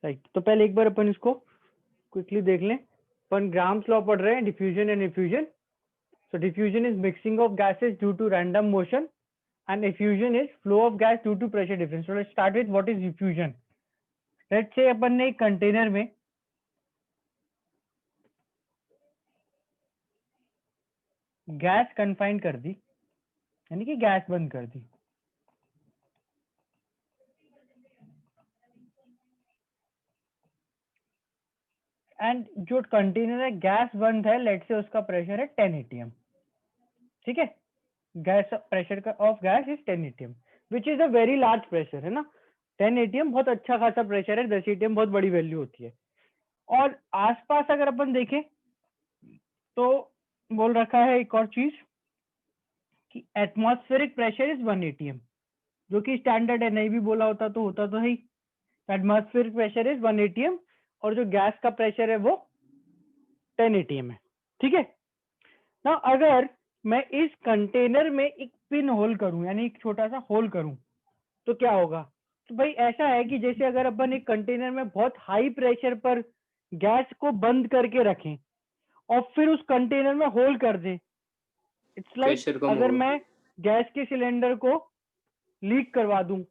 Right, तो पहले एक बार अपन इसको क्विकली देख लें। अपन ग्राम्स लॉ पढ़ रहे हैं, diffusion and effusion. So diffusion is mixing of gases due to random motion and effusion is flow of gas due to pressure difference. So let's start with what is diffusion. Let's say अपन ने एक container में gas confine कर दी, यानी कि gas बंद कर दी। And जो container है गैस बंद है, लेट से उसका प्रेशर है 10 atm। ठीक है, गैस प्रेशर का of gas is 10 atm which is a very large pressure, है ना। 10 atm बहुत अच्छा खासा प्रेशर है, 10 atm बहुत बड़ी वैल्यू होती है। और आसपास अगर अपन देखें तो बोल रखा है एक और चीज कि एटमॉस्फेरिक प्रेशर इज 1 atm, जो कि स्टैंडर्ड है, नहीं भी बोला होता तो है ही। एटमॉस्फेरिक प्रेशर इज 1 atm और जो गैस का प्रेशर है वो 10 atm है। ठीक है ना। अगर मैं इस कंटेनर में एक पिन होल करूं, यानी एक छोटा सा होल करूं, तो क्या होगा? तो भाई ऐसा है कि जैसे अगर अपन एक कंटेनर में बहुत हाई प्रेशर पर गैस को बंद करके रखें और फिर उस कंटेनर में होल कर दें, इट्स लाइक अगर मैं गैस के सिलेंडर को लीक करवा दूं,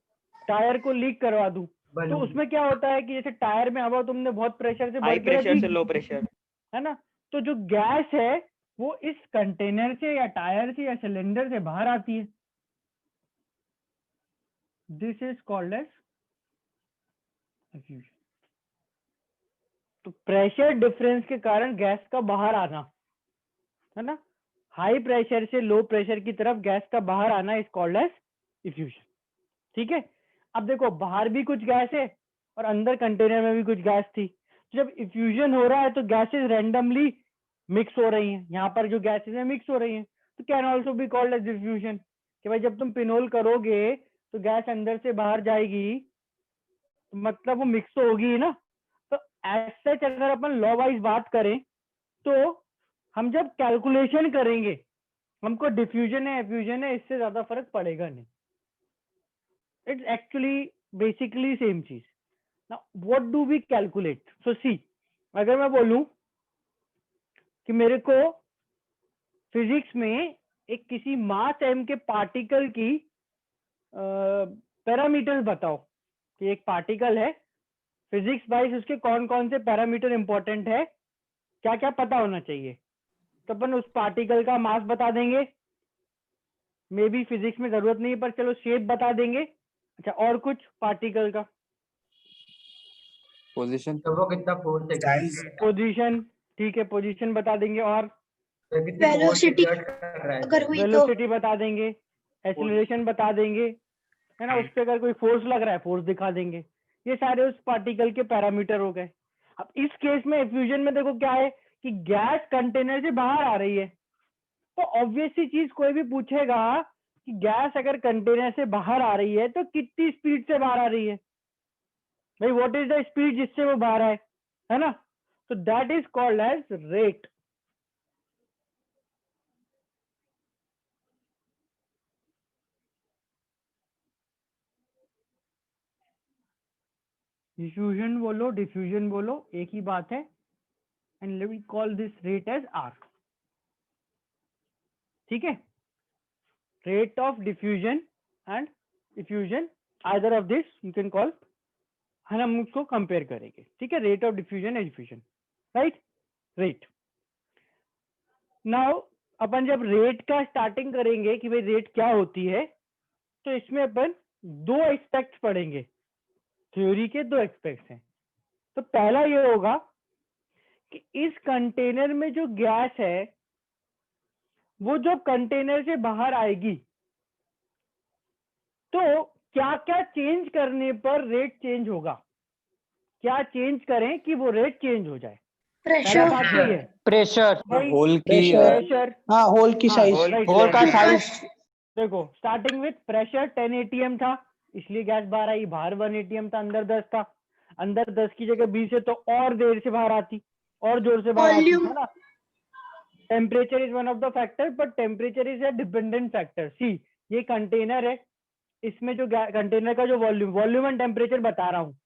टायर को लीक करवा दूं, तो उसमें क्या होता है कि जैसे टायर में हवा तुमने बहुत प्रेशर से भर के रखी, लो प्रेशर, है ना, तो जो गैस है वो इस कंटेनर से या टायर से या सिलेंडर से बाहर आती है। This is called as diffusion. तो प्रेशर डिफरेंस के कारण गैस का बाहर आना, है ना, हाई प्रेशर से लो प्रेशर की तरफ गैस का बाहर आना इज कॉल्ड एज डिफ्यूजन। ठीक है, अब देखो बाहर भी कुछ गैस है और अंदर कंटेनर में भी कुछ गैस थी। जब इफ्यूजन हो रहा है तो गैसेस रैंडमली मिक्स हो रही हैं, यहाँ पर जो गैसेस है मिक्स हो रही हैं, तो can also be called as diffusion. कि भाई जब तुम पिनोल करोगे तो गैस अंदर से बाहर जाएगी, तो मतलब वो मिक्स तो होगी ही ना। तो एज सच अगर अपन लॉ वाइज बात करें तो हम जब कैलकुलेशन करेंगे हमको डिफ्यूजन है एफ्यूजन है इससे ज्यादा फर्क पड़ेगा नहीं। इट्स एक्चुअली बेसिकली सेम चीज। Now what do we calculate? So see, अगर मैं बोलूं कि मेरे को फिजिक्स में एक किसी मास एम के पार्टिकल की पैरामीटर्स बताओ कि एक पार्टिकल है, फिजिक्स वाइज उसके कौन कौन से पैरामीटर इंपॉर्टेंट है, क्या क्या पता होना चाहिए। तो अपन उस पार्टिकल का मास बता देंगे, मे बी फिजिक्स में जरूरत नहीं है पर चलो शेप बता देंगे। अच्छा, और कुछ पार्टिकल का पोजीशन, तो वो कितना फोर्स है, पोजीशन, ठीक है पोजीशन बता देंगे, और वेलोसिटी अगर हुई तो वेलोसिटी बता देंगे, एक्सीलरेशन बता देंगे, है ना, उस पर अगर कोई फोर्स लग रहा है फोर्स दिखा देंगे। ये सारे उस पार्टिकल के पैरामीटर हो गए। अब इस केस में फ्यूजन में देखो क्या है कि गैस कंटेनर से बाहर आ रही है, तो ऑब्वियस सी चीज कोई भी पूछेगा कि गैस अगर कंटेनर से बाहर आ रही है तो कितनी स्पीड से बाहर आ रही है, भाई व्हाट इज द स्पीड जिससे वो बाहर आए, है ना। तो that is called as rate. Diffusion बोलो डिफ्यूजन बोलो एक ही बात है, and we call this rate as R. ठीक है, rate of diffusion and diffusion, either of this you can call, है ना, हम उसको कंपेयर करेंगे। ठीक है, rate of diffusion and diffusion, right, rate. Now अपन जब रेट का स्टार्टिंग करेंगे कि भाई रेट क्या होती है, तो इसमें अपन दो एस्पेक्ट्स पढ़ेंगे, थ्योरी के दो एस्पेक्ट्स हैं। तो पहला ये होगा कि इस कंटेनर में जो गैस है वो जब कंटेनर से बाहर आएगी तो क्या क्या चेंज करने पर रेट चेंज होगा, क्या चेंज करें कि वो रेट चेंज हो जाए। पहला प्रेशर बात यही है, प्रेशर, भाई होल की प्रेशर, हाँ होल की साइज होल का साइज। देखो स्टार्टिंग विथ प्रेशर 10 atm था इसलिए गैस बाहर आई, बाहर 1 atm था, अंदर 10 था, अंदर 10 की जगह 20 है तो और देर से बाहर आती, और जोर से बाहर आती, है ना। Temperature is one of the factor, but temperature is a dependent factor. See, ये कंटेनर है, इसमें जो कंटेनर का जो वॉल्यूम एंड टेम्परेचर बता रहा हूँ,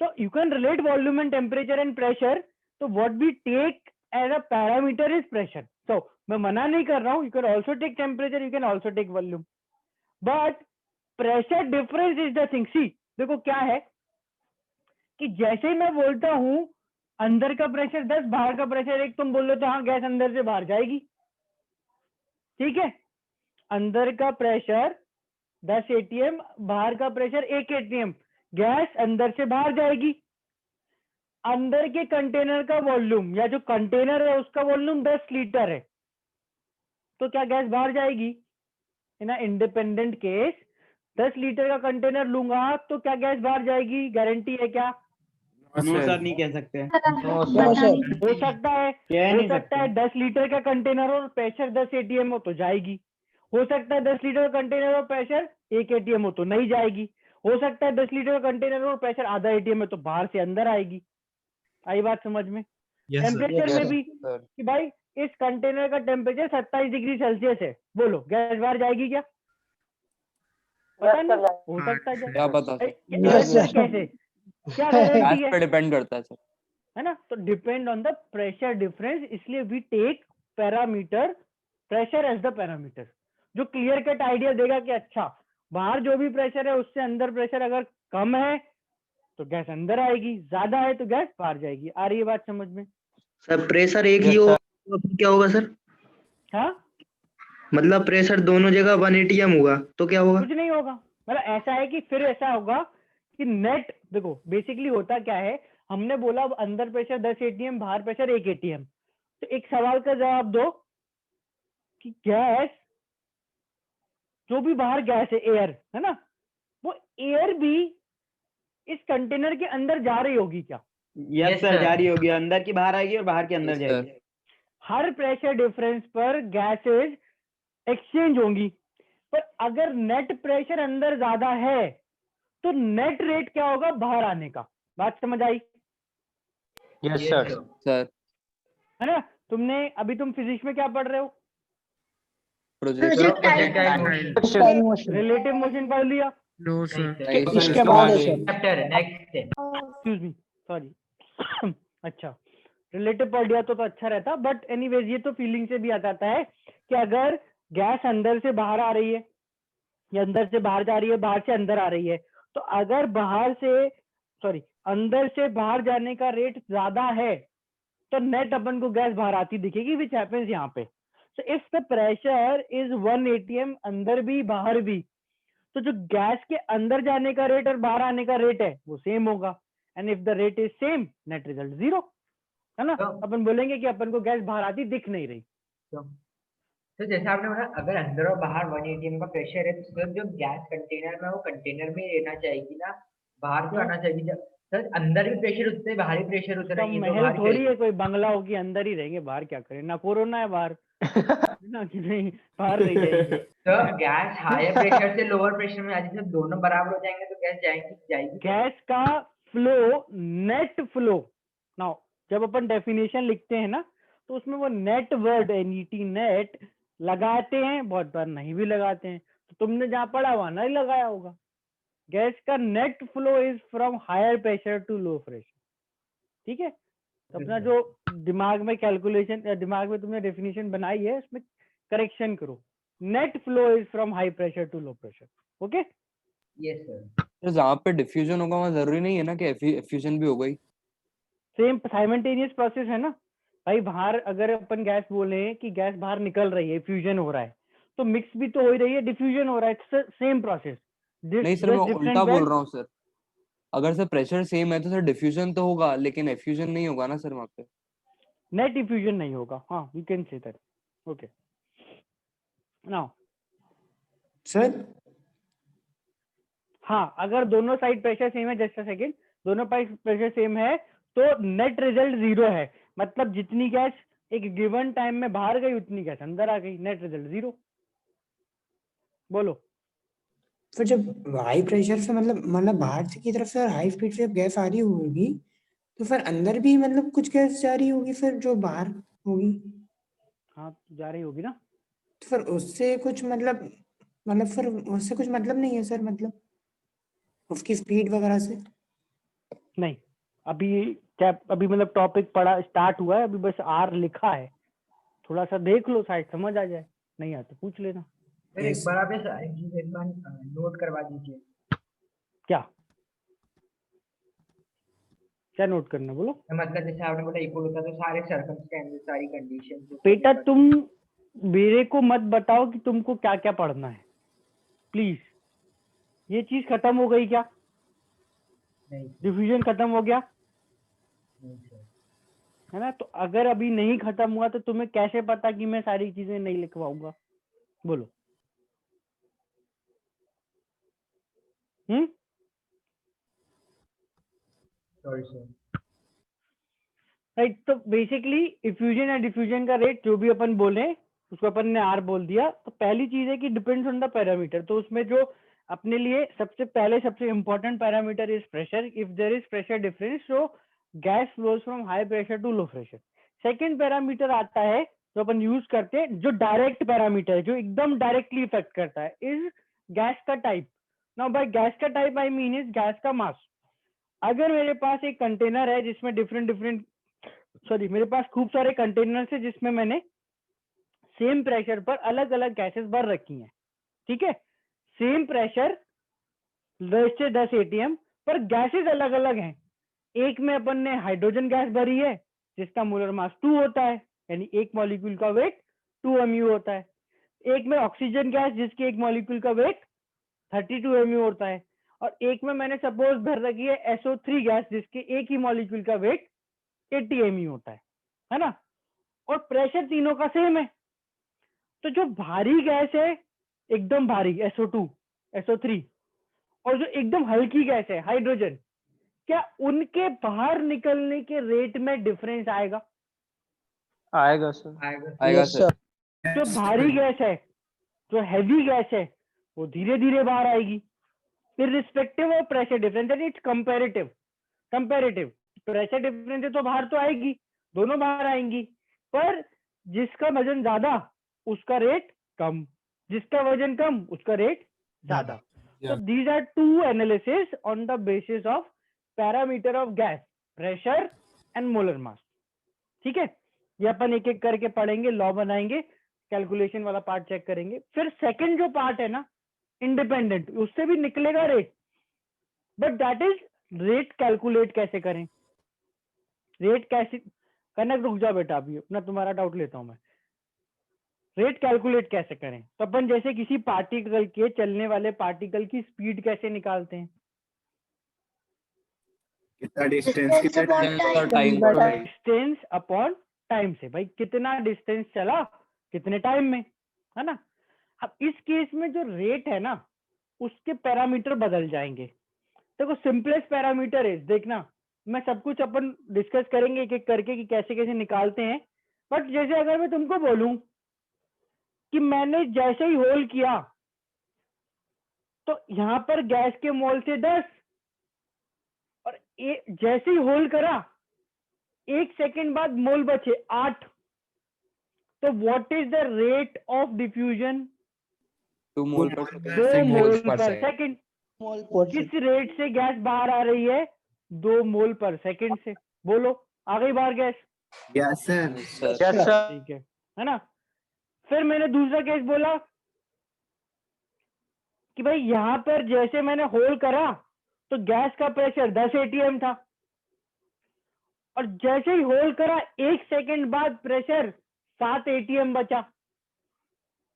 तो you can relate volume and temperature and pressure. तो what we take as a parameter is pressure. So मैं मना नहीं कर रहा हूँ, you can also take temperature, you can also take volume, but pressure difference is the thing. See देखो क्या है कि जैसे ही मैं बोलता हूं अंदर का प्रेशर 10, बाहर का प्रेशर 1, तुम बोल रहे हो हाँ गैस अंदर से बाहर जाएगी. ठीक है, अंदर का प्रेशर 10 atm, बाहर का प्रेशर 1 atm, गैस अंदर से बाहर जाएगी. अंदर के कंटेनर का वॉल्यूम या जो कंटेनर है उसका वॉल्यूम 10 लीटर है, तो क्या गैस बाहर जाएगी? इन इंडिपेंडेंट केस 10 लीटर का कंटेनर लूंगा तो क्या गैस बाहर जाएगी? गारंटी है क्या? नो सर, नहीं कह सकते. नो पता सर. नहीं. हो सकता है, कह हो नहीं सकता है सकते. 10 लीटर का कंटेनर और प्रेशर 10 atm हो तो जाएगी. हो सकता है 10 लीटर का कंटेनर और प्रेशर 1 atm हो तो नहीं जाएगी. हो सकता है 10 लीटर का कंटेनर और प्रेशर आधा atm है तो बाहर से अंदर आएगी. आई बात समझ में? टेम्परेचर में भी कि भाई इस कंटेनर का टेम्परेचर 27 डिग्री सेल्सियस है, बोलो गैस बाहर जाएगी क्या? पता नहीं, हो सकता है. क्या पता सर. कैसे, क्या गारंटी गैस है? पे डिपेंड करता है सर. है ना? तो depend on the pressure difference, इसलिए we take parameter pressure as the parameter, जो क्लियर कट आइडिया देगा कि अच्छा बाहर जो भी प्रेशर है उससे अंदर प्रेशर अगर कम है तो गैस अंदर आएगी, ज्यादा है तो गैस बाहर जाएगी. आ रही है बात समझ में? सर प्रेशर एक ही Yes, हो sir. तो फिर क्या होगा सर? हाँ, मतलब प्रेशर दोनों जगह 1 atm होगा तो क्या होगा? कुछ नहीं होगा. मतलब ऐसा है कि फिर ऐसा होगा कि नेट, देखो बेसिकली होता क्या है, हमने बोला अब अंदर प्रेशर 10 atm, बाहर प्रेशर 1 atm. तो एक सवाल का जवाब दो कि गैस, जो भी बाहर गैस है एयर, है ना, वो एयर भी इस कंटेनर के अंदर जा रही होगी क्या? Yes Yes, sir, sir. जारी होगी. अंदर की बाहर आएगी और बाहर के अंदर Yes, sir. जाएगी. हर प्रेशर डिफरेंस पर गैसेज एक्सचेंज होंगी, पर अगर नेट प्रेशर अंदर ज्यादा है तो नेट रेट क्या होगा बाहर आने का? बात समझ आई? Yes, Yes, sir. sir. Sir. है ना? तुमने अभी तुम फिजिक्स में क्या पढ़ रहे हो? Project. Projectile motion. Relative motion पढ़ लिया? नहीं, sir. इसके बाद है sir. Chapter, next. Excuse me, sorry. अच्छा, रिलेटिव पढ़ लिया तो अच्छा रहता, बट एनीवेज ये तो फीलिंग से भी आ जाता है कि अगर गैस अंदर से बाहर आ रही है या अंदर से बाहर जा रही है, बाहर से अंदर आ रही है, तो अगर बाहर से, सॉरी, अंदर से बाहर जाने का रेट ज्यादा है तो नेट अपन को गैस बाहर आती दिखेगी, विच हैपेंस यहाँ पे. So if the pressure is 1 atm अंदर भी बाहर भी, तो जो गैस के अंदर जाने का रेट और बाहर आने का रेट है वो सेम होगा. And if the rate is same, net result 0, है ना? तो- अपन बोलेंगे कि अपन को गैस बाहर आती दिख नहीं रही. तो जैसे आपने बोला अगर अंदर और बाहर 1 atm का प्रेशर है तो सर जो गैस कंटेनर में है, वो कंटेनर में ही रहना चाहिए ना, बाहर तो क्यों? आना चाहिए. सर अंदर भी प्रेशर उतने बाहर भी प्रेशर उतना उसका ही है, तो महल बाहर थोड़ी क्या है, कोई बंगला हो कि अंदर ही रहेंगे, बाहर क्या करें? ना कोरोना है बाहर, है ना, कि नहीं बाहर नहीं जाएंगे. तो गैस हायर प्रेशर से लोअर प्रेशर में आ जाए, जब दोनों बराबर हो जाएंगे तो गैस जाएगी जाएगी गैस का फ्लो, नेट फ्लो. नाउ जब अपन डेफिनेशन लिखते हैं ना तो उसमें वो नेट वर्ड एनईटी नेट लगाते हैं, बहुत बार नहीं भी लगाते हैं, तो तुमने जहां पढ़ा वहां नहीं लगाया होगा. गैस का net flow is from higher pressure to low pressure. ठीक है, तो अपना जो दिमाग में कैलकुलेशन, दिमाग में तुमने डेफिनेशन बनाई है उसमें करेक्शन करो. Net flow is from high pressure to low pressure. Okay, yes sir. तो जहाँ पे डिफ्यूजन होगा वहाँ जरूरी नहीं है ना कि एफ्यूजन भी होगा ही. सेम साइमल्टेनियस प्रोसेस है ना भाई. बाहर अगर अपन गैस बोले कि गैस बाहर निकल रही है, फ्यूजन हो रहा है, तो मिक्स भी तो हो ही रही है, डिफ्यूजन हो रहा है, सेम प्रोसेस. नहीं सर, मैं उल्टा बोल रहा हूँ सर. अगर सर प्रेशर सेम है तो सर डिफ्यूजन तो होगा लेकिन एफ्यूजन नहीं होगा ना सर वहाँ पे. नेट डिफ्यूजन नहीं होगा. हाँ, you can say that. Okay, now sir हाँ, अगर दोनों साइड प्रेशर सेम है, जस्ट अ सेकंड, दोनों साइड प्रेशर सेम है तो नेट रिजल्ट 0 है. मतलब जितनी गैस एक गिवन टाइम में बाहर गई उतनी गैस अंदर आ गई, नेट रिजल्ट 0. बोलो. फिर जब हाई प्रेशर से मतलब बाहर से की तरफ से हाई स्पीड से गैस आ रही होगी तो फिर अंदर भी मतलब कुछ गैस जा रही होगी फिर जो बाहर होगी. हाँ, जा रही होगी ना. तो फिर उससे कुछ मतलब फिर उससे कुछ मतलब नहीं है सर, मतलब उसकी स्पीड वगैरह से. नहीं, अभी मतलब टॉपिक पढ़ा स्टार्ट हुआ है, अभी बस आर लिखा है, थोड़ा सा देख लो, शायद समझ आ जाए, नहीं आता पूछ लेना। फिर एक बार आप एक बार नोट करवा दीजिए। क्या क्या नोट करना बोलो। मतलब जैसे आपने बोला इक्वल होता तो सारे सर्कमस्टेंसेस सारी कंडीशन बेटा तुम मेरे को मत बताओ कि तुमको क्या क्या पढ़ना है, प्लीज। ये चीज खत्म हो गई क्या? नहीं डिफ्यूजन खत्म हो गया नहीं सर। है ना? तो अगर अभी नहीं खत्म हुआ तो तुम्हें कैसे पता कि मैं सारी चीजें नहीं लिखवाऊंगा? बोलो। Sorry sir. राइट, तो बेसिकली इफ्यूजन या डिफ्यूजन का रेट जो भी अपन बोले उसको अपन ने आर बोल दिया। तो पहली चीज है कि डिपेंड्स ऑन द पैरामीटर। तो उसमें जो अपने लिए सबसे important parameter is pressure. If there is pressure difference so gas flows from high pressure to low pressure. Second parameter आता है जो अपन यूज करते हैं, जो डायरेक्ट पैरामीटर है, जो एकदम डायरेक्टली इफेक्ट करता है, इज गैस का टाइप। नाउ बाय गैस का type I mean is gas का मास। अगर मेरे पास एक कंटेनर है जिसमें मेरे पास खूब सारे कंटेनर्स है जिसमें मैंने सेम प्रेशर पर अलग अलग गैसेस भर रखी हैं, ठीक है? सेम प्रेशर 10 से 10 एटीएम पर गैसेस अलग अलग हैं। एक में अपन ने हाइड्रोजन गैस भरी है जिसका मोलर मास 2 होता है, यानी एक मॉलिक्यूल का वेट 2 mu होता है। एक में ऑक्सीजन गैस जिसके एक मॉलिक्यूल का वेट 32 mu होता है। और एक में मैंने सपोज भर रखी है SO3 गैस जिसके एक ही मॉलिक्यूल का वेट 80 mu होता है ना? और प्रेशर तीनों का सेम है। तो जो भारी गैस है एकदम भारी SO2 SO3 और जो एकदम हल्की गैस है हाइड्रोजन, क्या उनके बाहर निकलने के रेट में डिफरेंस आएगा? आएगा सर। आएगा सर। जो भारी गैस है, जो हैवी गैस है, वो धीरे धीरे बाहर आएगी irrespective of pressure difference. It's comparative pressure difference है तो बाहर तो आएगी, दोनों बाहर आएंगी, पर जिसका वजन ज्यादा उसका रेट कम, जिसका वजन कम उसका रेट ज्यादा। तो these are two analysis on the basis of parameter of gas, pressure and molar mass। ठीक है, ये अपन एक एक करके पढ़ेंगे, लॉ बनाएंगे, कैलकुलेशन वाला पार्ट चेक करेंगे। फिर सेकंड जो पार्ट है ना इंडिपेंडेंट, उससे भी निकलेगा rate, but that is rate calculate कैसे करें। रेट कैसे करना, रुक जाओ बेटा अभी अपना तुम्हारा डाउट लेता हूं मैं। रेट कैलकुलेट कैसे करें? तो अपन जैसे किसी पार्टिकल के, चलने वाले पार्टिकल की स्पीड कैसे निकालते हैं? कितना distance time distance upon time से, भाई कितना डिस्टेंस चला कितने टाइम में, है ना? अब इस केस में जो रेट है ना उसके पैरामीटर बदल जाएंगे। देखो सिंपलेस्ट पैरामीटर है, देखना मैं सब कुछ अपन डिस्कस करेंगे एक एक करके कि कैसे कैसे निकालते हैं। बट जैसे अगर मैं तुमको बोलूं कि मैंने जैसे ही होल किया तो यहाँ पर गैस के मोल थे 10 और जैसे ही होल करा 1 सेकेंड बाद मोल बचे 8। तो what is the rate of diffusion? 2 मोल पर 2 मोल पर सेकेंड। किस रेट से गैस बाहर आ रही है? 2 मोल पर सेकेंड से। बोलो आ गई बाहर गैस? Yes sir. ठीक है ना? फिर मैंने दूसरा केस बोला कि भाई यहां पर जैसे मैंने होल करा तो गैस का प्रेशर 10 एटीएम था और जैसे ही होल करा 1 सेकेंड बाद प्रेशर 7 एटीएम बचा।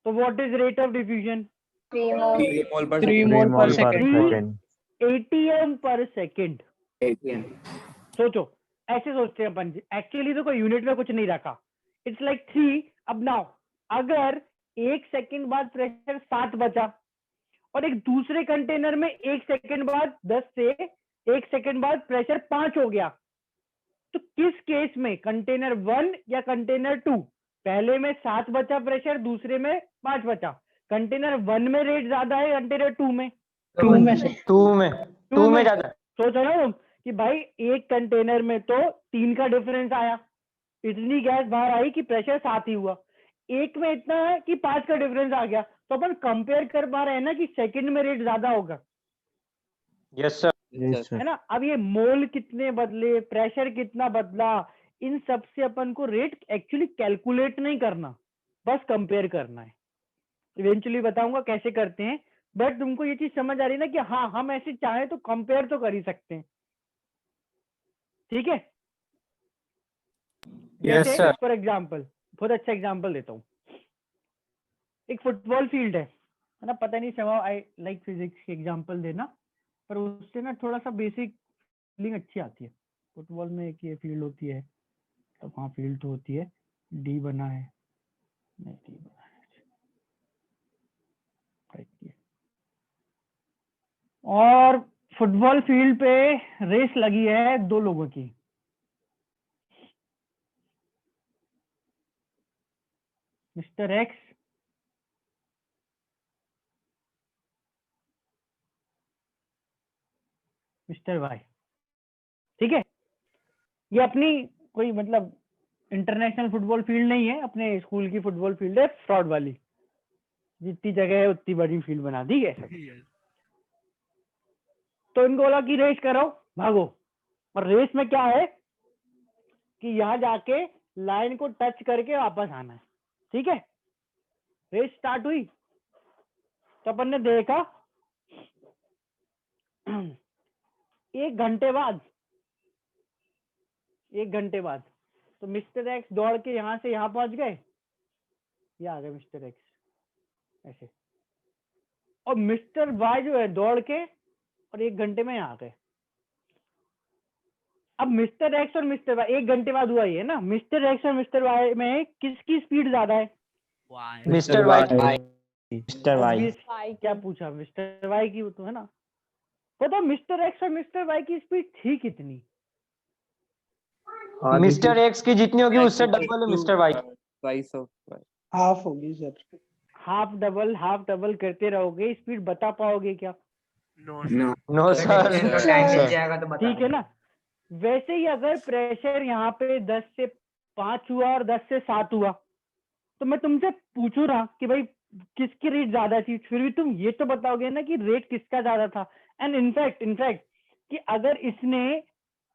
तो what is rate of diffusion? 3 मोल पर 3 मोल पर सेकंड। एटीएम पर सेकेंड। सोचो, ऐसे सोचते हैं अपन, एक्चुअली तो कोई यूनिट में कुछ नहीं रखा, इट्स लाइक 3। अब नाउ अगर 1 सेकेंड बाद प्रेशर 7 बचा और एक दूसरे कंटेनर में 1 सेकेंड बाद 10 से 1 सेकेंड बाद प्रेशर 5 हो गया, तो किस केस में, कंटेनर 1 या कंटेनर 2? पहले में 7 बचा प्रेशर, दूसरे में 5 बचा। कंटेनर 1 में रेट ज्यादा है, कंटेनर 2 में? 2 में ज्यादा। सोच रहा हूँ कि भाई एक कंटेनर में तो 3 का डिफरेंस आया, इतनी गैस बाहर आई कि प्रेशर 7 ही हुआ। एक में इतना है कि 5 का डिफरेंस आ गया, तो अपन कंपेयर कर पा रहे हैं ना कि सेकंड में रेट ज्यादा होगा। Yes sir. Yes, sir. है ना। अब ये मोल कितने बदले, प्रेशर कितना बदला, इन सब से अपन को रेट एक्चुअली कैलकुलेट नहीं करना, बस कंपेयर करना है। इवेंचुअली बताऊंगा कैसे करते हैं, बट तुमको ये चीज समझ आ रही है ना कि हाँ हम ऐसे चाहे तो कंपेयर तो कर ही सकते हैं। ठीक है। Yes, जैसे sir. फॉर एग्जाम्पल, बहुत अच्छा एग्जाम्पल देता हूँ। एक फुटबॉल फील्ड है ना, पता नहीं समहाउ आई लाइक फिजिक्स के एग्जाम्पल देना, पर उससे ना थोड़ा सा बेसिक फीलिंग अच्छी आती है। फुटबॉल में एक ये फील्ड होती है, तो वहाँ फील्ड तो होती है, डी बना है, नहीं डी बना है, right ये। और फुटबॉल फील्ड पे रेस लगी है दो लोगों की। मिस्टर एक्स मिस्टर वाई, ठीक है। ये अपनी कोई मतलब इंटरनेशनल फुटबॉल फील्ड नहीं है, अपने स्कूल की फुटबॉल फील्ड है, फ्रॉड वाली, जितनी जगह है उतनी बड़ी फील्ड बना दी है। तो इनको बोला कि रेस करो, भागो। और रेस में क्या है कि यहाँ जाके लाइन को टच करके वापस आना है, ठीक है। रेस स्टार्ट हुई तो अपन ने देखा 1 घंटे बाद तो मिस्टर एक्स दौड़ के यहाँ से यहाँ पहुंच गए, ये आ गए मिस्टर एक्स ऐसे, और मिस्टर वाई जो है दौड़ के और 1 घंटे में यहाँ आ गए। अब मिस्टर एक्स और मिस्टर वाई 1 घंटे बाद हुआ ये ना, मिस्टर एक्स और मिस्टर वाई में किसकी स्पीड ज्यादा है? Mr. Y. Mr. Y. Obvious, क्या पूछा, मिस्टर वाई की, वो तो है ना। पता मिस्टर एक्स और मिस्टर वाई की स्पीड थी कितनी? Mr. X की जितनी होगी उससे डबल है मिस्टर Y की। Twice of हाफ होगी सर। हाफ डबल करते रहोगे, स्पीड बता पाओगे क्या? नो अगर सर। distance और time मिल जाएगा तो बता ठीक है ना। वैसे ही अगर प्रेशर यहाँ पे 10 से 5 हुआ और 10 से 7 हुआ, तो मैं तुमसे पूछू रहा कि भाई किसकी रेट ज्यादा थी, फिर भी तुम ये तो बताओगे ना कि रेट किसका ज्यादा था। एंड इनफैक्ट कि अगर इसने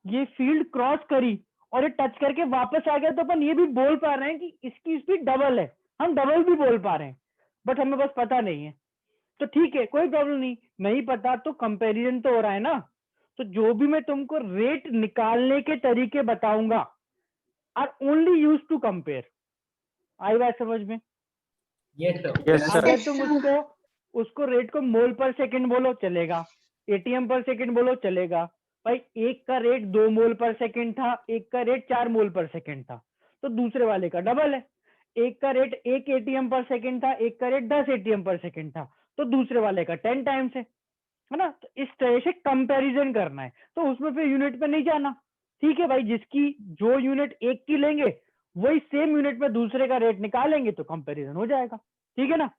ये फील्ड क्रॉस करी और ये टच करके वापस आ गया, तो अपन ये भी बोल पा रहे हैं कि इसकी स्पीड डबल है, हम डबल भी बोल पा रहे हैं, बट हमें बस पता नहीं है। तो ठीक है, कोई प्रॉब्लम नहीं पता तो कंपैरिजन तो हो रहा है ना। तो जो भी मैं तुमको रेट निकालने के तरीके बताऊंगा are only use to compare. आई बात समझ में? ये तो Yes, sir. अगर तुम उसको रेट को मोल पर सेकंड बोलो चलेगा, एटीएम पर सेकंड बोलो चलेगा। भाई एक का रेट 2 मोल पर सेकंड था, एक का रेट 4 मोल पर सेकंड था, तो दूसरे वाले का डबल है। एक का रेट 1 एटीएम पर सेकंड था, एक का रेट 10 एटीएम पर सेकंड था, तो दूसरे वाले का 10 टाइम्स है ना। तो इस तरह से कंपैरिजन करना है, तो उसमें फिर यूनिट पे नहीं जाना। ठीक है भाई, जिसकी जो यूनिट एक की लेंगे वही सेम यूनिट में दूसरे का रेट निकालेंगे तो कंपैरिजन हो जाएगा। ठीक है ना।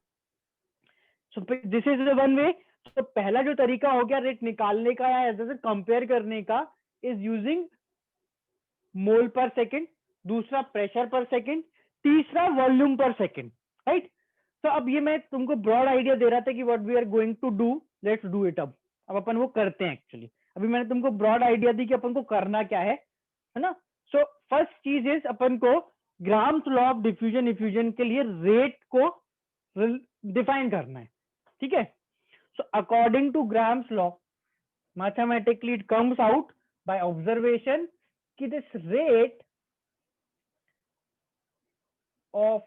So this is the one way. तो पहला जो तरीका हो गया रेट निकालने का या जैसे कंपेयर करने का, इज यूजिंग मोल पर सेकंड, दूसरा प्रेशर पर सेकंड, तीसरा वॉल्यूम पर सेकंड, राइट। तो अब ये मैं तुमको ब्रॉड आइडिया दे रहा था कि what we are going to do, let's do it. अब अपन वो करते हैं एक्चुअली। अभी मैंने तुमको ब्रॉड आइडिया दी कि अपन को करना क्या है ना। सो फर्स्ट चीज इज अपन को Graham's law of diffusion effusion के लिए रेट को डिफाइन करना है। ठीक है। So according to Graham's law, mathematically it comes out by observation कि this rate of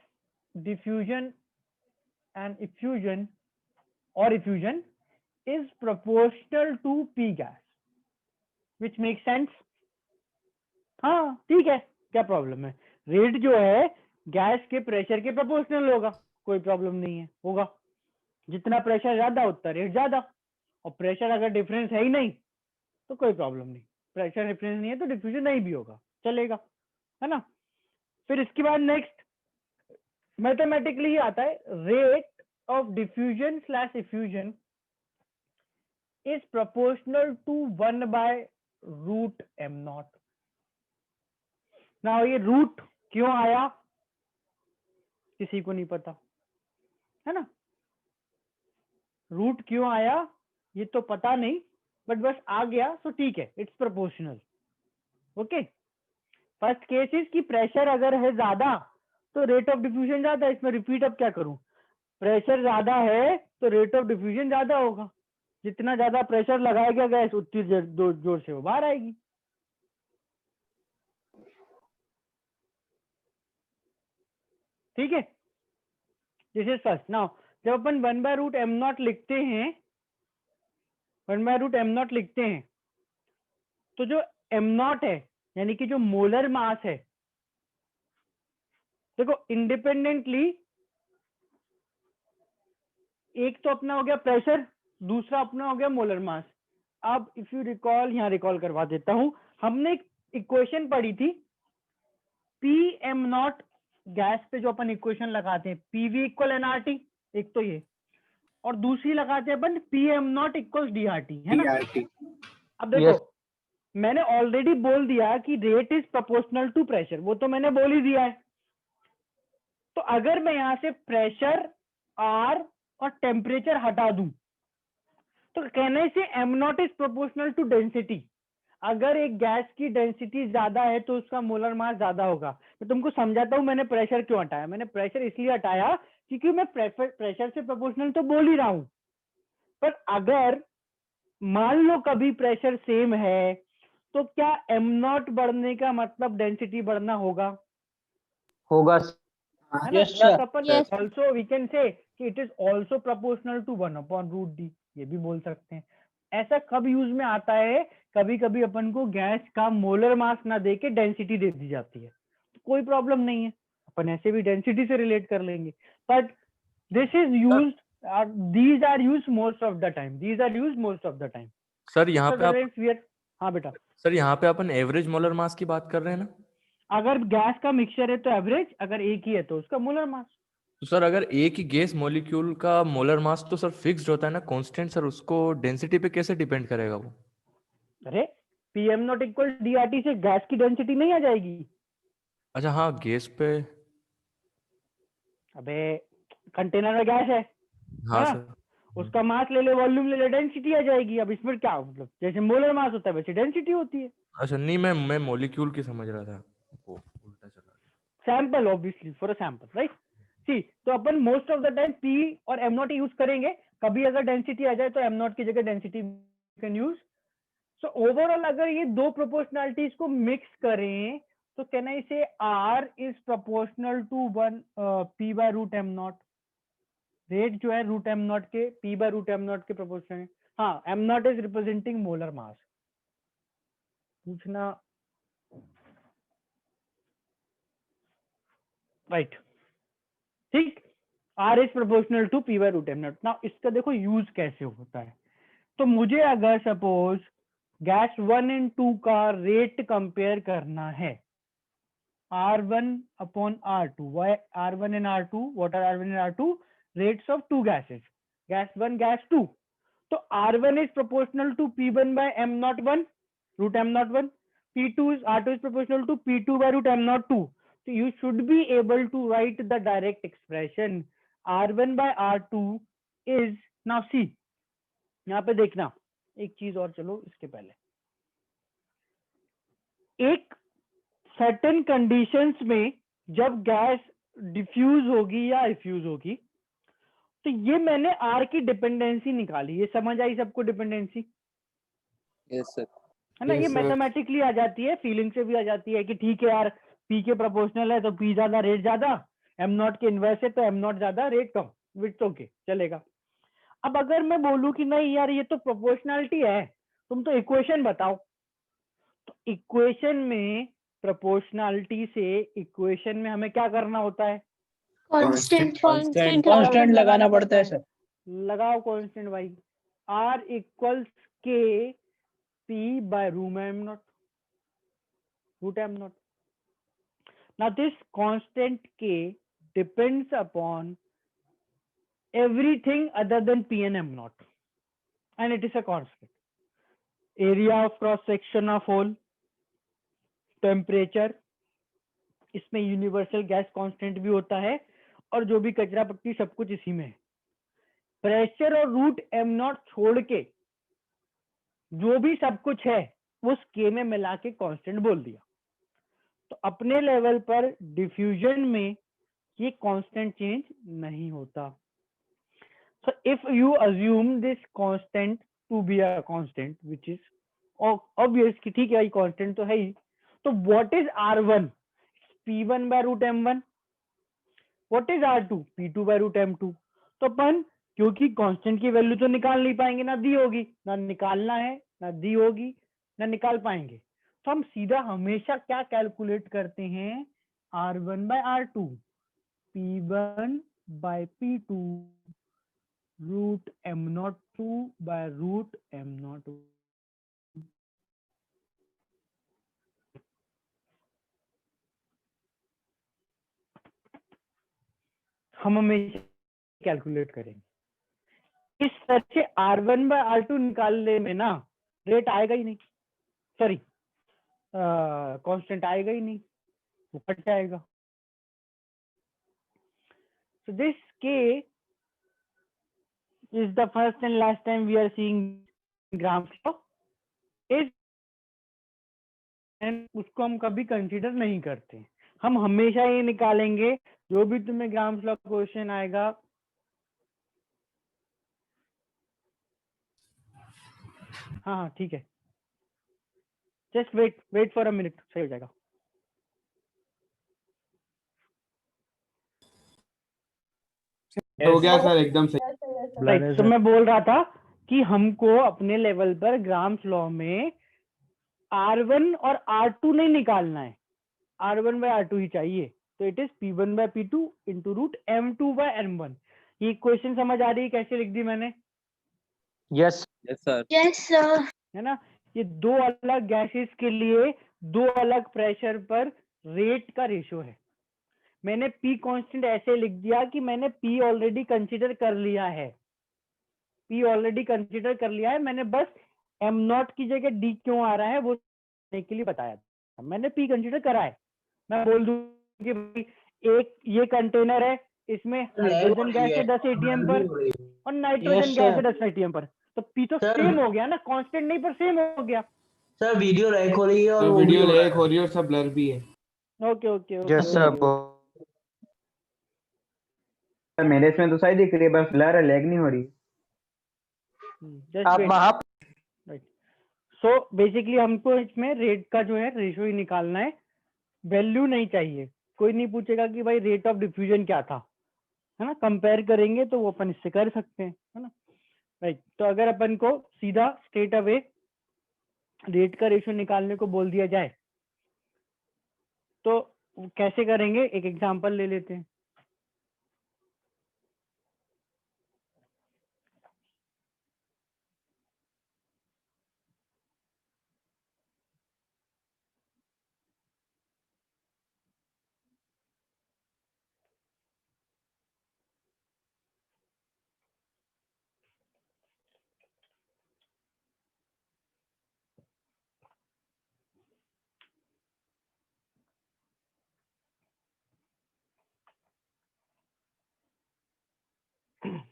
diffusion and effusion or effusion is proportional to P gas, which makes sense. हाँ ठीक है, क्या प्रॉब्लम है? रेट जो है गैस के प्रेशर के प्रोपोर्शनल होगा, कोई प्रॉब्लम नहीं है, होगा। जितना प्रेशर ज्यादा उतना रेट ज्यादा, और प्रेशर अगर डिफरेंस है ही नहीं तो कोई प्रॉब्लम नहीं। प्रेशर डिफरेंस नहीं है तो डिफ्यूजन नहीं भी होगा, चलेगा, है ना। फिर इसके बाद नेक्स्ट मैथमेटिकली ही आता है, rate of diffusion slash effusion is proportional to 1/√m0। ना ये रूट क्यों आया किसी को नहीं पता, है ना। रूट क्यों आया ये तो पता नहीं, बट बस आ गया तो ठीक है, it's proportional. Okay, first case is कि प्रेशर अगर है ज्यादा तो रेट ऑफ डिफ्यूजन ज्यादा है। इसमें रिपीट अब क्या करूं, प्रेशर ज्यादा है तो रेट ऑफ डिफ्यूजन ज्यादा होगा, जितना ज्यादा प्रेशर लगाएगा गैस उतनी जोर से वो बाहर आएगी। ठीक है, दिस इज फर्स्ट। नाउ जब अपन 1/√m0 लिखते हैं, 1/√m0 लिखते हैं, तो जो m0 है यानी कि जो मोलर मास है, देखो इंडिपेंडेंटली एक तो अपना हो गया प्रेशर, दूसरा अपना हो गया मोलर मास। अब इफ यू रिकॉल, यहाँ रिकॉल करवा देता हूं, हमने एक इक्वेशन पढ़ी थी PM0 गैस पे, जो अपन इक्वेशन लगाते हैं PV = nRT, एक तो ये, और दूसरी लगाते हैं अपन PM0 = DRT, है ना। अब देखो मैंने ऑलरेडी बोल दिया कि rate is proportional to pressure, वो तो मैंने बोल ही दिया है। तो अगर मैं यहां से प्रेशर R और टेम्परेचर हटा दूं तो कहने से m0 is proportional to density. अगर एक गैस की डेंसिटी ज्यादा है तो उसका मोलर मास ज्यादा होगा। मैं तुमको समझाता हूं मैंने प्रेशर क्यों हटाया। मैंने प्रेशर इसलिए हटाया क्योंकि मैं प्रेशर से प्रोपोर्शनल तो बोल ही रहा हूं, पर अगर मान लो कभी प्रेशर सेम है तो क्या m0 बढ़ने का मतलब डेंसिटी बढ़ना होगा, होगा। है ना। Yes, अपन ऑल्सो वी कैन से कि it is also proportional to 1/√d, ये भी बोल सकते हैं। ऐसा कब यूज में आता है, कभी कभी अपन को गैस का मोलर मास ना दे के डेंसिटी दे दी जाती है, तो कोई प्रॉब्लम नहीं है, अपन ऐसे भी डेंसिटी से रिलेट कर लेंगे। But this is used, these are used most of the time, these are used most of the time। Sir यहाँ पे आप हाँ बेटा, सर यहाँ पे अपन एवरेज मोलर मास की बात कर रहे हैं ना। अगर गैस का मिक्सचर है तो एवरेज, अगर एक ही है तो उसका मोलर मास। तो सर अगर एक ही गैस मॉलिक्यूल का मोलर मास तो सर फिक्स्ड होता है ना, कांस्टेंट, सर उसको डेंसिटी पे कैसे डिपेंड करेगा वो। अरे PM0 = DRT से गैस की डेंसिटी नहीं आ जाएगी। अच्छा हाँ, गैस पे, अबे कंटेनर में गैस है हाँ ना? सर, उसका मास ले ले, वॉल्यूम ले ले, डेंसिटी आ जाएगी। अब इसमें क्या मतलब, जैसे मोलर मास होता है वैसे डेंसिटी होती है। अच्छा नहीं, मैं मॉलिक्यूल की समझ रहा था, वो उल्टा चला गया। Sample, obviously for a sample, right. See, तो अपन most of the time P और m0 यूज करेंगे। कभी अगर डेंसिटी आ जाए तो m0 की जगह density can use. So overall अगर ये दो प्रोपोर्शनलिटीज को मिक्स करें तो can I say R is proportional to 1 P/√m0। Rate जो है √m0 के P/√m0 के प्रोपोर्शनल है। हाँ, m0 is representing molar mass. पूछना राइट, ठीक। R is proportional to P/√m0। Now इसका देखो यूज कैसे होता है। तो मुझे अगर सपोज गैस 1 और 2 का रेट कंपेयर करना है, R1/R2, why R1 and R2, what are R1 and R2? Rates of two gases, gas 1, gas 2. So R1 is proportional to P1/m01 √m01, R2 is proportional to P2 by √m02. So you should be able to write the direct expression R1/R2 is, now see, यहाँ पे देखना एक चीज और, चलो इसके पहले एक सर्टेन कंडीशंस में जब गैस डिफ्यूज होगी या इफ्यूज होगी, तो ये मैंने R की डिपेंडेंसी निकाली। ये समझ आई सबको डिपेंडेंसी? Yes sir. है ना, ये Yes, sir. मैथमेटिकली आ जाती है, फीलिंग से भी आ जाती है कि ठीक है यार, P के प्रोपोर्शनल है तो P ज्यादा रेट ज्यादा, m0 के इनवर्स है तो m0 ज्यादा रेट कम, विड्थ ओके चलेगा। अब अगर मैं बोलूं कि नहीं यार ये तो प्रोपोर्शनलिटी है, तुम तो इक्वेशन बताओ, तो इक्वेशन में प्रोपोर्शनलिटी से इक्वेशन में हमें क्या करना होता है? कांस्टेंट लगाना पड़ता है सर। लगाओ कांस्टेंट भाई। R = K P/√m0, √m0. Now this constant K depends upon everything other than P and m0, and it is a constant. Area of cross section of hole, temperature, इसमें universal gas constant भी होता है, और जो भी कचरा पट्टी सब कुछ इसी में है। प्रेशर और √m0 छोड़ के जो भी सब कुछ है उस के में मिला के कांस्टेंट बोल दिया। तो अपने लेवल पर डिफ्यूजन में ये कांस्टेंट चेंज नहीं होता। So if you assume this constant to be a constant, which is obvious कि ठीक है ये constant तो है ही, तो what is R1? P1 by root M1. What is R2? P2 by root M2. तो अपन क्योंकि कांस्टेंट की वैल्यू तो निकाल नहीं पाएंगे, ना दी होगी, ना निकालना है, ना दी होगी, ना निकाल पाएंगे, तो हम सीधा हमेशा क्या कैलकुलेट करते हैं, R1 by R2, P1 by P2 root M02 by root M02. हम हमेशा कैलकुलेट करेंगे। इस तरह से R1 by R2 निकालने में ना रेट आएगा ही नहीं, सॉरी कांस्टेंट आएगा ही नहीं, वो कट जाएगा। So this K is the first and last time we are seeing Gram's law is, and उसको हम कभी कंसीडर नहीं करते। हम हमेशा ये निकालेंगे जो भी तुम्हें ग्राम्स लॉ क्वेश्चन आएगा, हाँ ठीक है, just wait for a minute, सही हो जाएगा। हो गया सर, एकदम सही। राइट, तो मैं बोल रहा था कि हमको अपने लेवल पर ग्राम्स लॉ में R1 और R2 नहीं निकालना है, R1 by R2 ही चाहिए। तो it is P1 by P2 into root M2 by M1। ये इक्वेशन समझ आ रही है कैसे लिख दी मैंने? Yes sir. है ना, ये दो अलग गैसेस के लिए दो अलग प्रेशर पर रेट का रेशियो है। मैंने P कांस्टेंट ऐसे लिख दिया कि मैंने P ऑलरेडी कंसीडर कर लिया है, P ऑलरेडी कंसीडर कर लिया है, मैंने बस M0 की जगह D क्यों आ रहा है वो के लिए बताया था। मैंने P कंसीडर करा है, मैं बोल दूं कि भाई एक ये कंटेनर है, इसमें हाइड्रोजन गैस है 10 ATM पर और नाइट्रोजन गैस है 10 ATM पर, तो P तो सेम हो गया ना, कांस्टेंट नहीं पर सेम हो गया। सर वीडियो लैग हो रही है और तो वो भी वीडियो हो रहा लैग हो रही है और सब ब्लर भी है। Okay okay yes sir. Sir मेरे इसमें तो सही दिख रही है, बस ब्लर है, लैग नहीं हो रही। आप वहां सो बेसिकली हमको इसमें रेट का जो है रेशियो ही निकालना है, वैल्यू नहीं चाहिए। कोई नहीं पूछेगा कि भाई रेट ऑफ डिफ्यूजन क्या था, है ना, कंपेयर करेंगे तो वो अपन इससे कर सकते हैं, है ना। राइट, तो अगर अपन को सीधा स्ट्रेट अवे रेट का रेशियो निकालने को बोल दिया जाए तो कैसे करेंगे, एक एग्जांपल ले लेते हैं।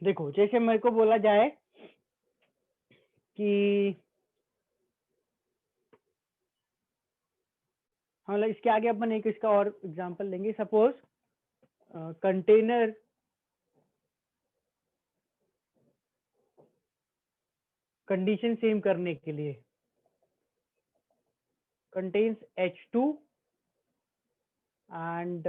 देखो जैसे मेरे को बोला जाए कि मतलब इसके आगे अपन एक इसका और एग्जांपल लेंगे। सपोज कंटेनर कंडीशन सेम करने के लिए कंटेन्स H2 एंड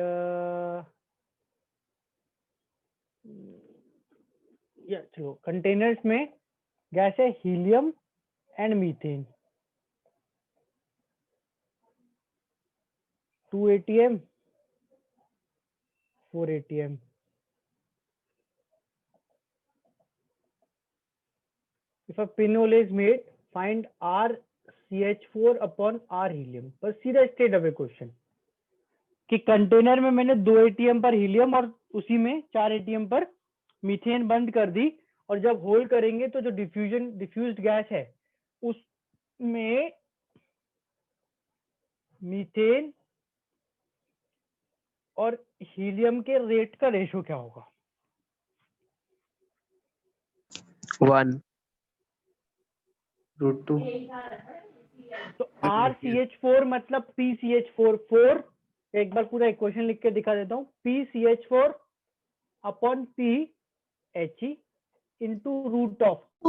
चलो कंटेनर्स में गैस है helium and methane, 2 ATM 4 ATM। If a pinhole is made, find RCH4 upon R helium। बस सीधा स्ट्रेट अवे क्वेश्चन कि कंटेनर में मैंने 2 ATM पर हीलियम और उसी में 4 ATM पर मीथेन बंद कर दी, और जब होल्ड करेंगे तो जो डिफ्यूज्ड गैस है उसमें मीथेन और हीलियम के रेट का रेशियो क्या होगा? 1। √2 तो RCH4 मतलब PCH4 4, एक बार पूरा इक्वेशन लिख के दिखा देता हूँ, PCH4 upon PHE into root of m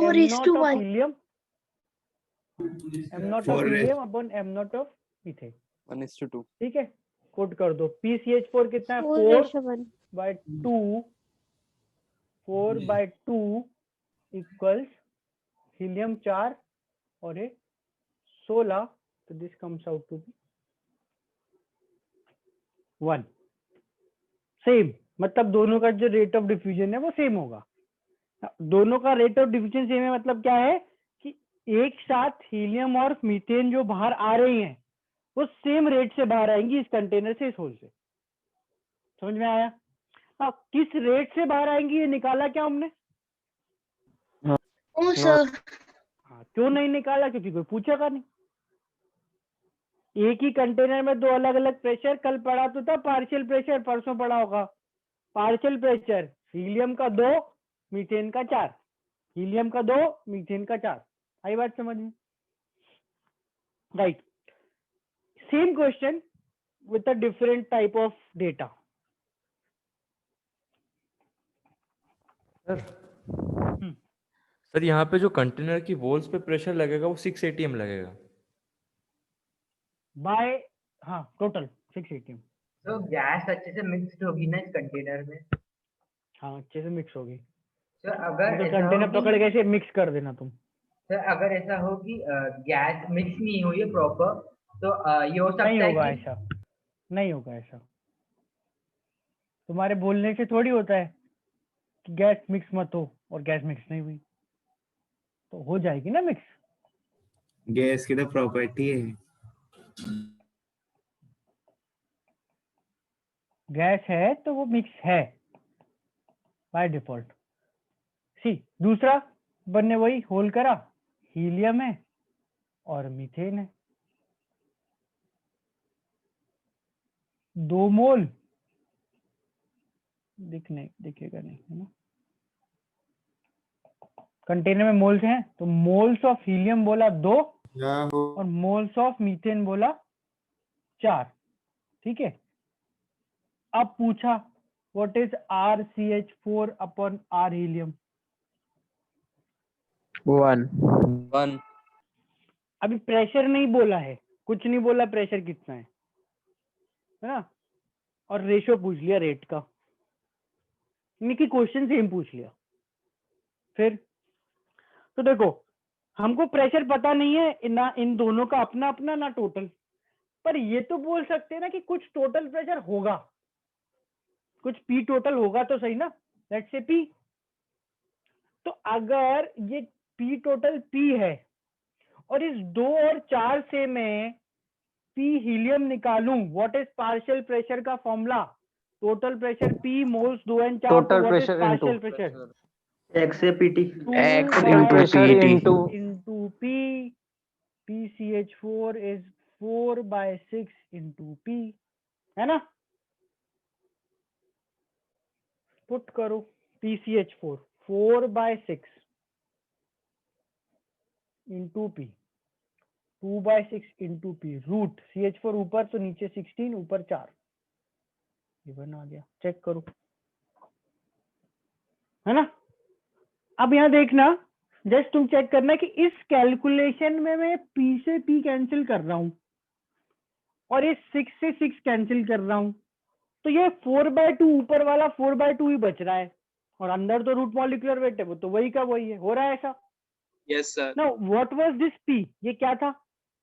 naught of helium upon m naught of methane. 1:2. ठीक है, कोट कर दो। PCH4 कितना है? 4/2 इक्वल्स हीलियम 4 और ये 16, तो this comes out to be 1। Same, मतलब दोनों का जो रेट ऑफ डिफ्यूजन है वो सेम होगा। दोनों का रेट ऑफ डिफ्यूजन सेम है मतलब क्या है कि एक साथ हीलियम और मीथेन जो बाहर आ रही हैं वो सेम रेट से बाहर आएंगी इस कंटेनर से, इस होल से। समझ में आया? अब किस रेट से बाहर आएंगी ये निकाला क्या हमने? सर हाँ, क्यों नहीं निकाला? क्योंकि कोई पूछेगा नहीं। एक ही कंटेनर में दो अलग अलग प्रेशर, कल पढ़ा तो था पार्शियल प्रेशर, परसों पढ़ा होगा। पार्शियल प्रेशर हीलियम का 2 मीथेन का 4, हीलियम का 2 मीथेन का 4। आई बात समझ में? Right. Same question with a different type of data. Sir यहाँ पे जो कंटेनर की वॉल्स पे प्रेशर लगेगा वो 6 atm लगेगा। बाय हाँ टोटल 6 atm। तो गैस अच्छे से मिक्स्ड होगी ना इस कंटेनर में? हाँ अच्छे से मिक्स होगी। तो अगर तो ऐसा कंटेनर हो पकड़ के ऐसे मिक्स कर देना तुम। सर अगर ऐसा हो कि गैस मिक्स नहीं हुई है प्रॉपर, तो ये हो सकता नहीं है होगा कि ऐसा, नहीं होगा ऐसा। तुम्हारे बोलने से थोड़ी होता है कि गैस मिक्स मत हो और गैस मिक्स नहीं हुई, तो हो जाएगी ना मिक्स। गैस की तो प्रॉपर्टी है। गैस है तो वो मिक्स है बाय डिफॉल्ट। सी दूसरा बनने वही होल करा, हीलियम है और मीथेन है, 2 मोल दिखेगा नहीं है ना। कंटेनर में मोल्स हैं तो मोल्स ऑफ हीलियम बोला 2 और मोल्स ऑफ मीथेन बोला 4। ठीक है, अब पूछा what is RCH4 upon R helium? 1 अभी प्रेशर नहीं बोला है, कुछ नहीं बोला प्रेशर कितना है ना, और रेशो पूछ लिया रेट का, यानी कि क्वेश्चन सेम पूछ लिया। फिर तो देखो हमको प्रेशर पता नहीं है ना, इन दोनों का अपना अपना ना टोटल, पर ये तो बोल सकते हैं ना कि कुछ टोटल प्रेशर होगा, कुछ पी टोटल होगा तो सही ना, लेट्स से पी। तो अगर ये पी टोटल पी है और इस 2 और 4 से मैं पी हीलियम निकालूं, व्हाट इज पार्शियल प्रेशर का formula? Total pressure P moles 2 और 4, Total what is pressure partial into pressure? XAPT 2 pressure by into into P, PCH4 is 4/6 into P, है ना? पुट करो PCH4 4/6 into P, 2/6 into P, root CH4 ऊपर तो नीचे 16, ऊपर 4, ये बन आ गया। चेक करो, है ना? अब यहाँ देखना, जस्ट तुम चेक करना कि इस कैलकुलेशन में मैं P से P कैंसिल कर रहा हूं और इस 6 से 6 कैंसिल कर रहा हूं, तो ये 4/2 ऊपर वाला 4/2 ही बच रहा है और अंदर तो रूट मॉलिक्यूलर वेट है, वो तो वही का वही है। हो रहा है ऐसा? Yes sir. Now what was this P? ये क्या था?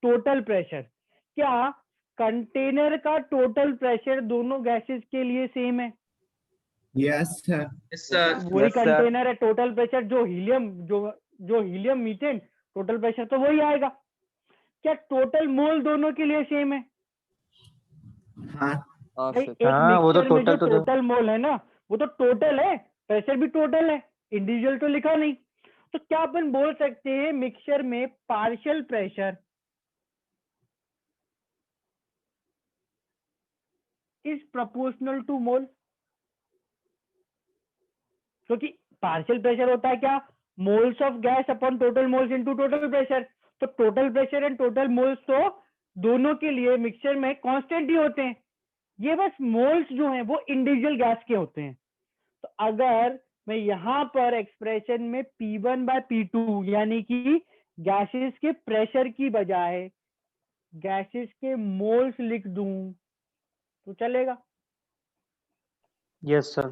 Total pressure. क्या कंटेनर का टोटल प्रेशर दोनों गैसेस के लिए सेम है? Yes sir. Yes sir. वही कंटेनर है, टोटल प्रेशर जो हीलियम मीथेन, टोटल प्रेशर तो वही आएगा। क्या टोटल मोल दोनों के लिए सेम है? हाँ हाँ भाई सर। एक हाँ, वो तो मिक्सचर में जो total तो टोटल मोल है ना, वो तो टोटल है, प्रेशर भी टोटल है, इंडिविजुअल तो लिखा नहीं। तो क्या अपन बोल सकते हैं मिक्सचर में partial pressure is proportional to mole? क्योंकि पार्शियल प्रेशर होता है क्या? Moles of gas upon total moles into total pressure. तो total pressure and total moles तो दोनों के लिए मिक्सचर में कांस्टेंट ही होते हैं, ये बस मोल्स जो हैं वो इंडिविजुअल गैस के होते हैं। तो अगर मैं यहाँ पर एक्सप्रेशन में P1 by P2 यानी कि गैसेस के प्रेशर की बजाय गैसेस के मोल्स लिख दूं तो चलेगा? Yes, sir.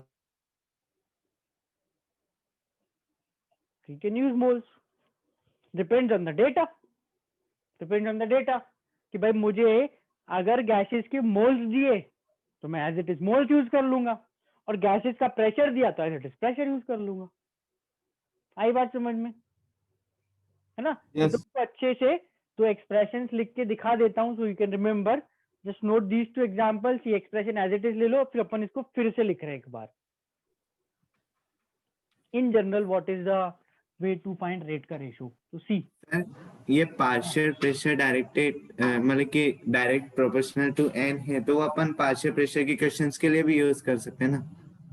We can use moles. Depends on the data. Depends on the data. कि भाई मुझे अगर गैसेस के मोल्स दिए तो मैं as it is moles use कर लूंगा, और गैसेस का प्रेशर दिया तो as it is pressure use कर लूंगा। आई बात समझ में, है ना? Yes. तो तुमको अच्छे से तो एक्सप्रेशंस लिख के दिखा देता हूँ, so you can remember. Just note these two examples. ये एक्सप्रेशन एज इट इज ले लो, फिर अपन इसको फिर से लिख रहे हैं एक बार। In general what is the way to find rate का रेशियो? तो सी, ये पार्शियल प्रेशर डायरेक्टेड मतलब कि डायरेक्ट प्रोपोर्शनल टू n है, तो वो अपन पार्शियल प्रेशर के क्वेश्चंस के लिए भी यूज कर सकते हैं ना?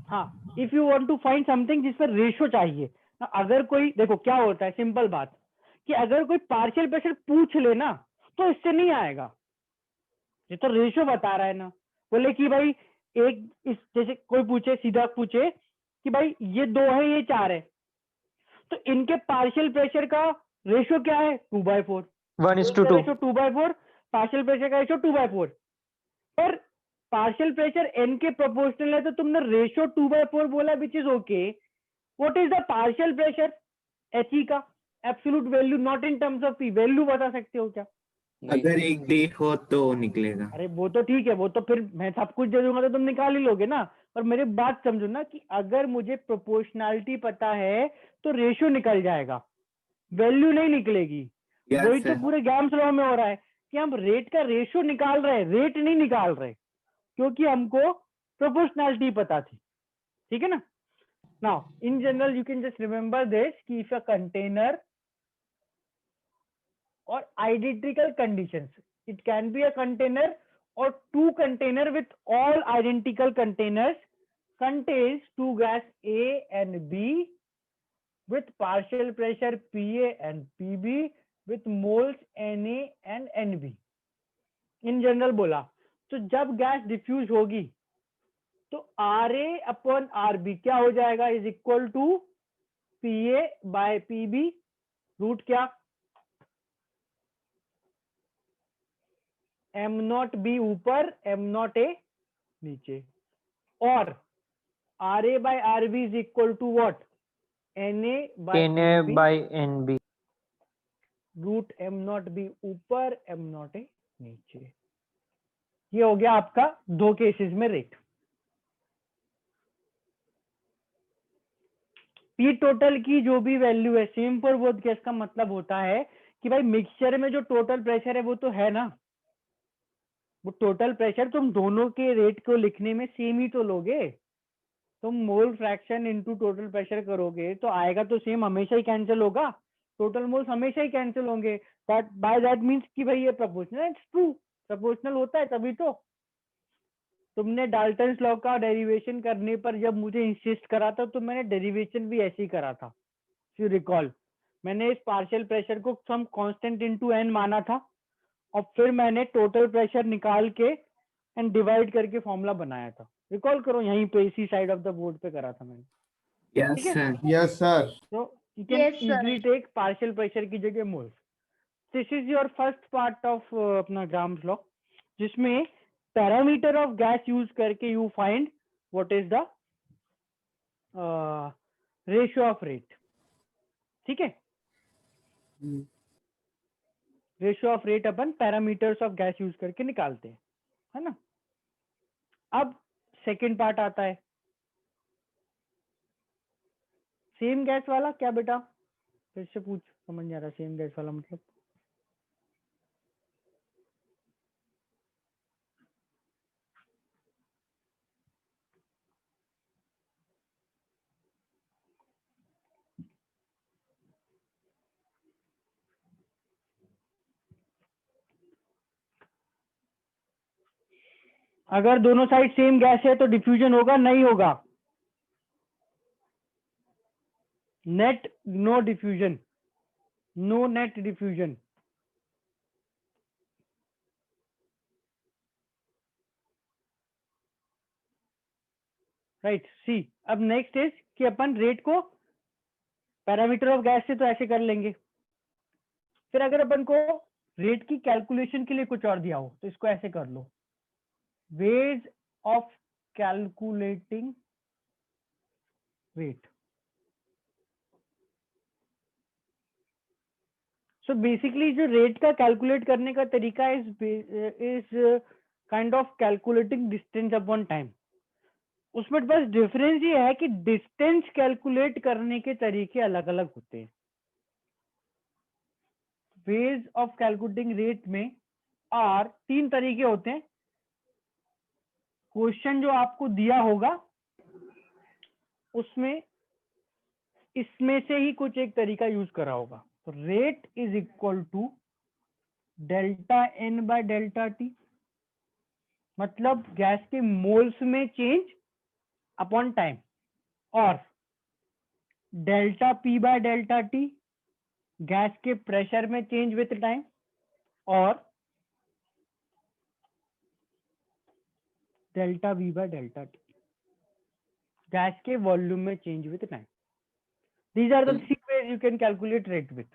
हाँ, if you want to find something जिस पर रेशियो चाहिए ना, अगर कोई देखो क्या होता है, सिंपल बात कि अगर कोई पार्शियल प्रेशर पूछ ले ना तो इससे नहीं आएगा, ये तो रेशियो बता रहा है ना। बोले कि भाई एक इस जैसे कोई पूछे, सीधा पूछे कि भाई ये 2 है ये 4 है, तो इनके पार्शियल प्रेशर का रेशियो क्या है? 2/4। 1:2. 2/4, पार्शियल प्रेशर का रेशियो 2/4। पर पार्शियल प्रेशर n के प्रोपोर्शनल है, तो तुमने रेशियो 2/4 बोला, which is okay. What is the partial pressure He का absolute value, not in terms of P, value बता सकते हो क्या? अगर एक डे हो तो निकलेगा। अरे वो तो ठीक है, वो तो फिर मैं सब कुछ दे दूंगा तो तुम निकाल ही लोगे ना। पर मेरी बात समझो ना कि अगर मुझे प्रोपोर्शनैलिटी पता है तो रेशियो निकल जाएगा, वैल्यू नहीं निकलेगी। Yes, वही तो sir. पूरे गैम्स लॉ में हो रहा है कि हम रेट का रेशियो निकाल रहे हैं, रेट नहीं निकाल रहे, क्योंकि हमको प्रोपोर्शनैलिटी पता थी। ठीक है ना? Now in general you can just remember this कि if a container or identical conditions, it can be a container or 2 container with all identical containers contains 2 gas A and B with partial pressure PA and PB with moles Na and Nb। in general बोला तो जब gas diffuse होगी तो RA upon RB क्या हो जाएगा? Is equal to PA by PB, root क्या? M0B ऊपर, M0A नीचे, और RA by RB is equal to what? NA by NA NB, by NB. Root M0B ऊपर, M0A नीचे। ये हो गया आपका 2 केसेस में रेट। पी टोटल की जो भी वैल्यू है सेम फॉर बोथ गैस का मतलब होता है कि भाई मिक्सचर में जो टोटल प्रेशर है वो तो है ना, वो टोटल प्रेशर तुम दोनों के रेट को लिखने में सेम ही तो लोगे। तुम mole fraction into total pressure करोगे तो आएगा तो सेम, हमेशा ही कैंसिल होगा, टोटल मोल्स हमेशा ही कैंसिल होंगे। बट बाय दैट मींस कि भाई ये प्रोपोर्शनल, इट्स ट्रू, प्रोपोर्शनल होता है तभी तो। तुमने डाल्टन्स लॉ का डेरिवेशन करने पर जब मुझे इंसिस्ट करा था तो मैंने डेरिवेशन भी ऐसे ही करा था, यू रिकॉल। मैंने इस पार्शियल प्रेशर को सम कांस्टेंट इनटू n माना था और फिर मैंने टोटल प्रेशर निकाल के एंड डिवाइड करके फॉर्मूला बनाया था। रिकॉल करो, यहीं पे इसी साइड ऑफ द बोर्ड पे करा था मैंने। Yes, ठीक है? sir. Yes, sir. तो you can easily take partial pressure की जगह moles. This is your first part of अपना ग्राम्स लॉ, जिसमें पैरामीटर ऑफ गैस यूज करके you find what is the ratio of rate. ठीक है? रेशियो ऑफ रेट अपन parameters of gas use करके निकालते हैं, है ना? अब सेकंड पार्ट आता है, सेम गैस वाला। क्या बेटा फिर से पूछ, समझ नहीं आ रहा सेम गैस वाला मतलब? अगर दोनों साइड सेम गैस है तो डिफ्यूजन होगा नहीं होगा? Net no diffusion, no net diffusion. Right see. अब नेक्स्ट इज कि अपन रेट को पैरामीटर ऑफ गैस से तो ऐसे कर लेंगे, फिर अगर अपन को रेट की कैलकुलेशन के लिए कुछ और दिया हो तो इसको ऐसे कर लो, ways of calculating rate. So basically जो रेट का कैलकुलेट करने का तरीका is kind of calculating distance upon time. उसमें बस डिफरेंस ये है कि डिस्टेंस कैलकुलेट करने के तरीके अलग अलग होते हैं। वेज ऑफ कैलकुलेटिंग रेट में और 3 तरीके होते हैं। क्वेश्चन जो आपको दिया होगा उसमें इसमें से ही कुछ एक तरीका यूज करा होगा। तो rate is equal to delta N by delta T, मतलब गैस के मोल्स में चेंज अपॉन टाइम, और delta P by delta T gas के प्रेशर में चेंज विथ टाइम, और delta V by delta T gas के वॉल्यूम में change with time. These are the 3 ways you can calculate rate with.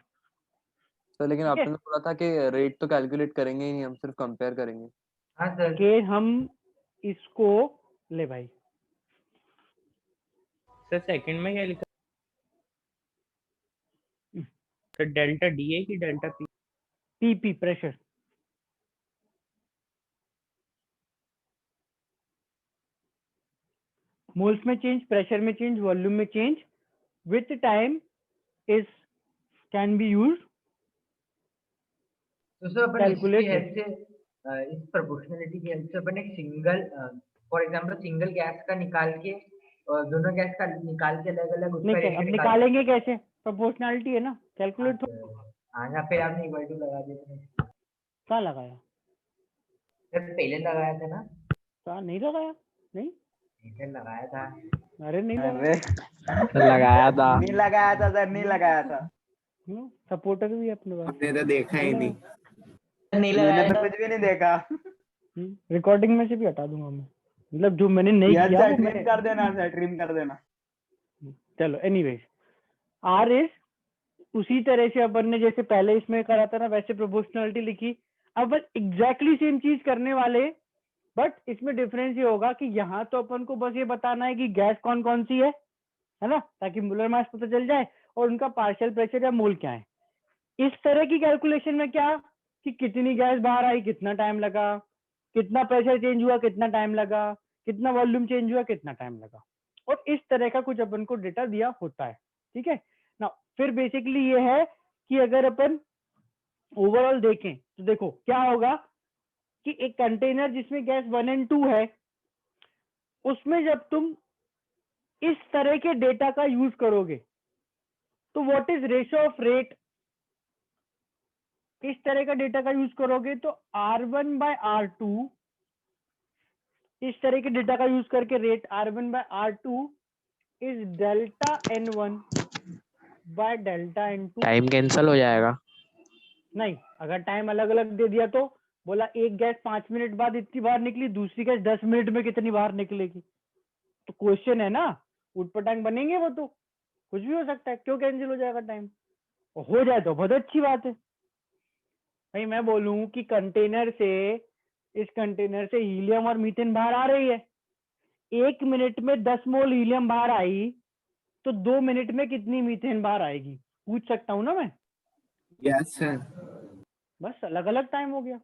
Sir लेकिन ठीक है? आपने तो बोला था कि रेट तो कैलकुलेट करेंगे ही नहीं, हम सिर्फ कंपेयर करेंगे। हाँ सर। कि हम इसको ले भाई सर सेकंड में क्या लिखा सर, डेल्टा डी है कि delta P? PP pressure. Moles में चेंज, प्रेशर में चेंज, वॉल्यूम में change with time is can be use तो सर अपन Calculate इसकी हेल्प से इस प्रोपोर्शनलिटी की हेल्प से अपन एक single for example single gas का निकाल के दोनों गैस का निकाल के अलग अलग उसका नहीं, रेशियो अब निकालेंगे कैसे? प्रोपोर्शनलिटी है ना, कैलकुलेट तो हाँ फिर आपने इक्वल टू लगा दिया था। कहाँ लगाया? सर पहले लगाया था ना? कहाँ नहीं लगाया? नहीं, सर लगाया था। अरे नहीं अरे लगाया था। नहीं लगाया था सर, नहीं लगाया था। सपोर्टर भी है अपने पास। हमने तो देखा ही नहीं। मैंने तो कुछ भी नहीं देखा। रिकॉर्डिंग में से भी हटा दूंगा मैं, मतलब जो मैंने नहीं यार किया सर वो ट्रिम मैंने। कर देना सर, ट्रिम कर देना। चलो एनीवेज, आर इज उसी तरह से अपन ने जैसे पहले इसमें करा था ना वैसे प्रोपोर्शनलिटी लिखी। अब एग्जैक्टली सेम चीज करने वाले, बट इसमें डिफरेंस ये होगा कि यहाँ तो अपन को बस ये बताना है कि गैस कौन कौन सी है ना, ताकि मोलर मास पता चल जाए और उनका पार्शियल प्रेशर या मोल क्या है। इस तरह की कैलकुलेशन में क्या कि कितनी गैस बाहर आई, कितना टाइम लगा, कितना प्रेशर चेंज हुआ, कितना टाइम लगा, कितना वॉल्यूम चेंज हुआ, कितना टाइम लगा, और इस तरह का कुछ अपन को डेटा दिया होता है। ठीक है ना। फिर बेसिकली ये है कि अगर अपन ओवरऑल देखें तो देखो क्या होगा कि एक कंटेनर जिसमें गैस 1 और 2 है, उसमें जब तुम इस तरह के डेटा का यूज करोगे तो what is ratio of rate, इस तरह का डेटा का यूज करोगे तो R1 बाय R2, इस तरह के डेटा का यूज करके rate R1 by R2 is delta N1 by delta N2। Time cancel हो जाएगा। नहीं, अगर टाइम अलग अलग दे दिया तो बोला एक गैस 5 मिनट बाद इतनी बाहर निकली, दूसरी गैस 10 मिनट में कितनी बाहर निकलेगी, तो क्वेश्चन है ना, उटपटांग बनेंगे वो, तो कुछ भी हो सकता है। क्यों कैंसिल हो जाएगा टाइम? हो जाए तो बहुत अच्छी बात है भाई। मैं बोलूं कि कंटेनर से, इस कंटेनर से हीलियम और मीथेन बाहर आ रही है, 1 मिनट में 10 मोल हीलियम बाहर आई तो 2 मिनट में कितनी मीथेन बाहर आएगी, पूछ सकता हूँ ना मैं? Yes sir. बस अलग अलग टाइम हो गया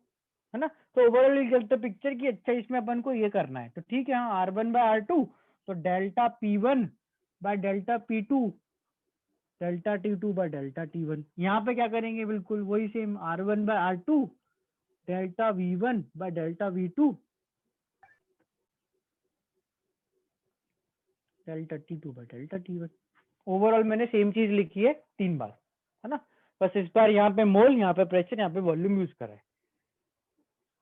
है ना। तो ओवरऑल तो पिक्चर की अच्छा इसमें अपन को ये करना है, तो ठीक है। हाँ, R1 बाय R2 तो delta P1 by delta P2, delta T2 by delta T1। यहाँ पे क्या करेंगे, बिल्कुल वही same, R1 by R2 delta V1 by delta V2 delta T2 by delta T1। Overall मैंने सेम चीज लिखी है 3 बार, है ना। बस इस बार यहाँ पे मोल, यहाँ पे प्रेशर, यहाँ पे वॉल्यूम यूज करा है।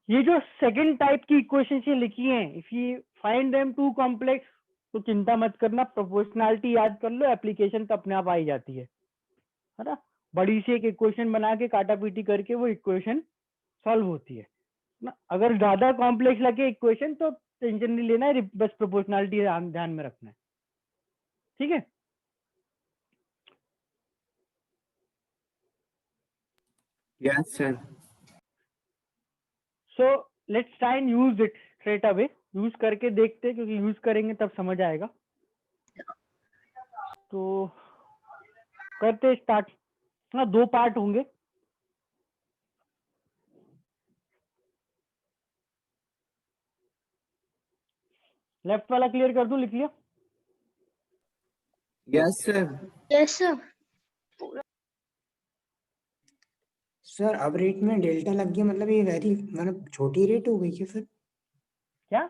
ये जो सेकंड टाइप की इक्वेशन ये लिखी है, if you find them too complex तो चिंता मत करना, प्रोपोर्शनलिटी याद कर लो, एप्लीकेशन तो अपने आप आ ही जाती है ना। बड़ी सी एक इक्वेशन बना के काटा पीटी करके वो इक्वेशन सॉल्व होती है ना। अगर ज्यादा कॉम्प्लेक्स लगे इक्वेशन तो टेंशन नहीं लेना है, बस प्रोपोर्शनलिटी ध्यान में रखना है, ठीक है। Yes sir. So let's try and use it straight away, use करके देखते हैं, क्योंकि यूज करेंगे तब समझ आएगा। तो करते स्टार्ट। हाँ, 2 पार्ट होंगे। लेफ्ट वाला क्लियर कर दूं, लिख लिया? Yes sir. Yes sir. Sir अब रेट में डेल्टा लग गया, मतलब ये वेरी मतलब छोटी रेट हो गई क्या फिर? क्या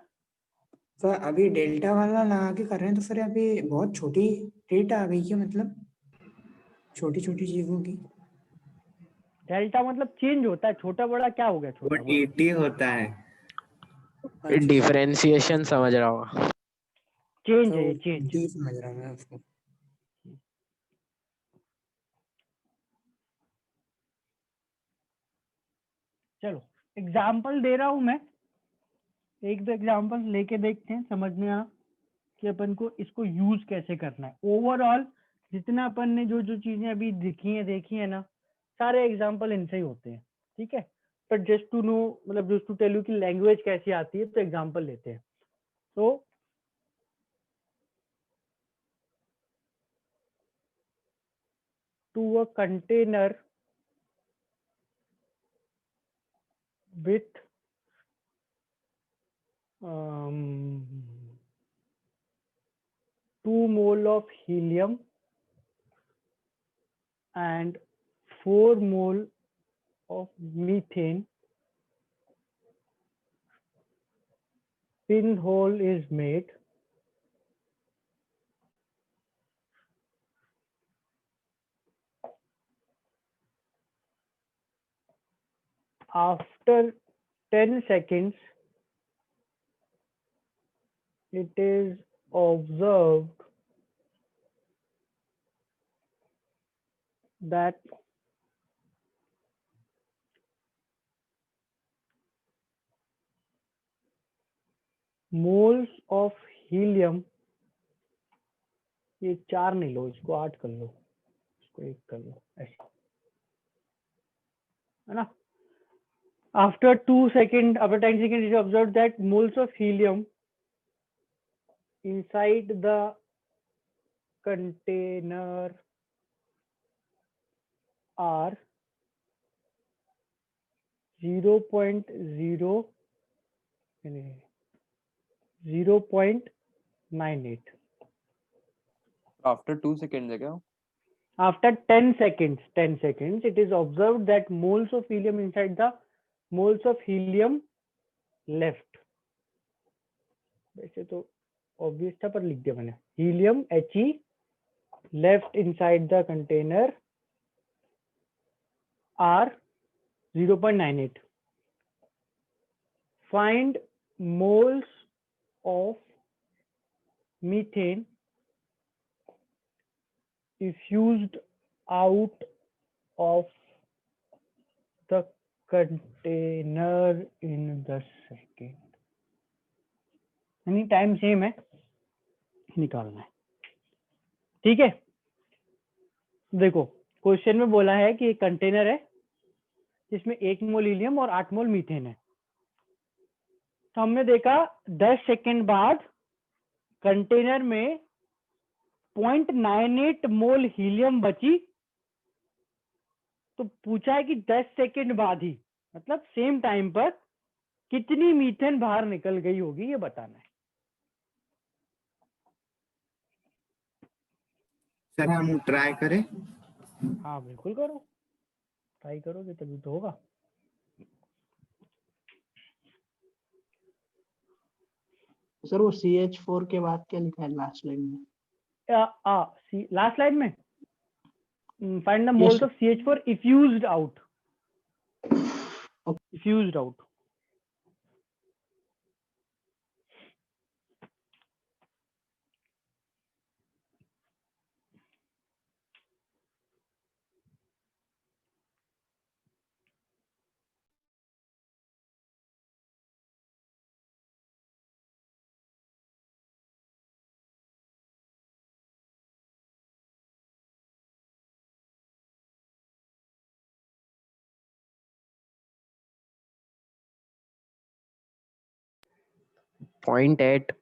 सर अभी डेल्टा वाला लगा के कर रहे हैं तो फिर अभी बहुत छोटी रेट आ गई क्या, मतलब छोटी छोटी चीजों की? डेल्टा मतलब चेंज होता है, छोटा बड़ा क्या हो गया? वो छोटा टीटी होता है। अच्छा, डिफरेंशिएशन समझ रहा होगा। चेंज तो है, ये चेंज। डी समझ रहा हूँ मैं उसको। चलो एग्जाम्पल दे रहा हूं मैं, 1-2 एग्जाम्पल लेके देखते हैं, समझ में आ कि अपन को इसको यूज कैसे करना है। ओवरऑल जितना अपन ने जो जो चीजें अभी देखी है ना, सारे एग्जाम्पल इनसे ही होते हैं, ठीक है। पर जस्ट टू नो, मतलब जस्ट टू टेल यू कि लैंग्वेज कैसी आती है, तो एग्जाम्पल लेते हैं। तो to a container with 2 mole of helium and 4 mole of methane, pinhole is made. After 10 seconds, it is observed that moles of helium, ये 4 नहीं लो, इसको 8 कर लो, इसको 1 कर लो, ऐसे, है ना। After 2 seconds, after 10 seconds, it is observed that moles of helium inside the container are 0.98. After 2 second है क्या? After 10 seconds, it is observed that moles of helium inside the moles of helium left. वैसे तो obvious था, पर लिख दिया मैंने, helium He left inside the container are 0.98. Find moles of methane diffused out of the container in the second. यानी time same है, निकालना है, ठीक है। देखो क्वेश्चन में बोला है कि एक कंटेनर है जिसमें 1 मोल हीलियम और 8 मोल मीथेन है। तो हमने देखा 10 सेकंड बाद कंटेनर में 0.98 मोल हीलियम बची। तो पूछा है कि 10 सेकंड बाद ही, मतलब सेम टाइम पर कितनी मीथेन बाहर निकल गई होगी, ये बताना है। सर हम ट्राई करें? हाँ बिल्कुल करो, ट्राई करोगे तभी तो होगा। सर वो CH4 के बाद क्या लिखा है लास्ट लाइन में? लास्ट लाइन में find the Yes, moles sir. of CH4 effused out. Effused out. 0.8.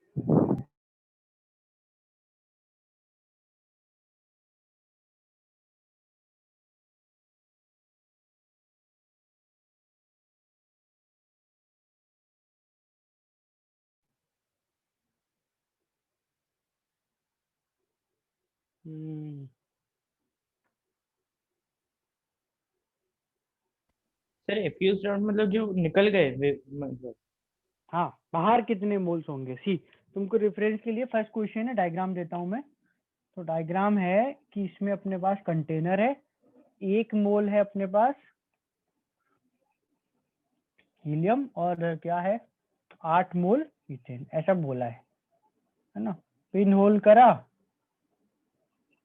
Sir एफ्यूज round मतलब जो निकल गए मतलब हाँ, बाहर कितने मोल्स होंगे। सी, तुमको रेफरेंस के लिए फर्स्ट क्वेश्चन है, डायग्राम देता हूं मैं। तो डायग्राम है कि इसमें अपने पास कंटेनर है, 1 मोल है अपने पास हीलियम, और क्या है 8 मोल मीथेन, ऐसा बोला है ना। पिन होल करा,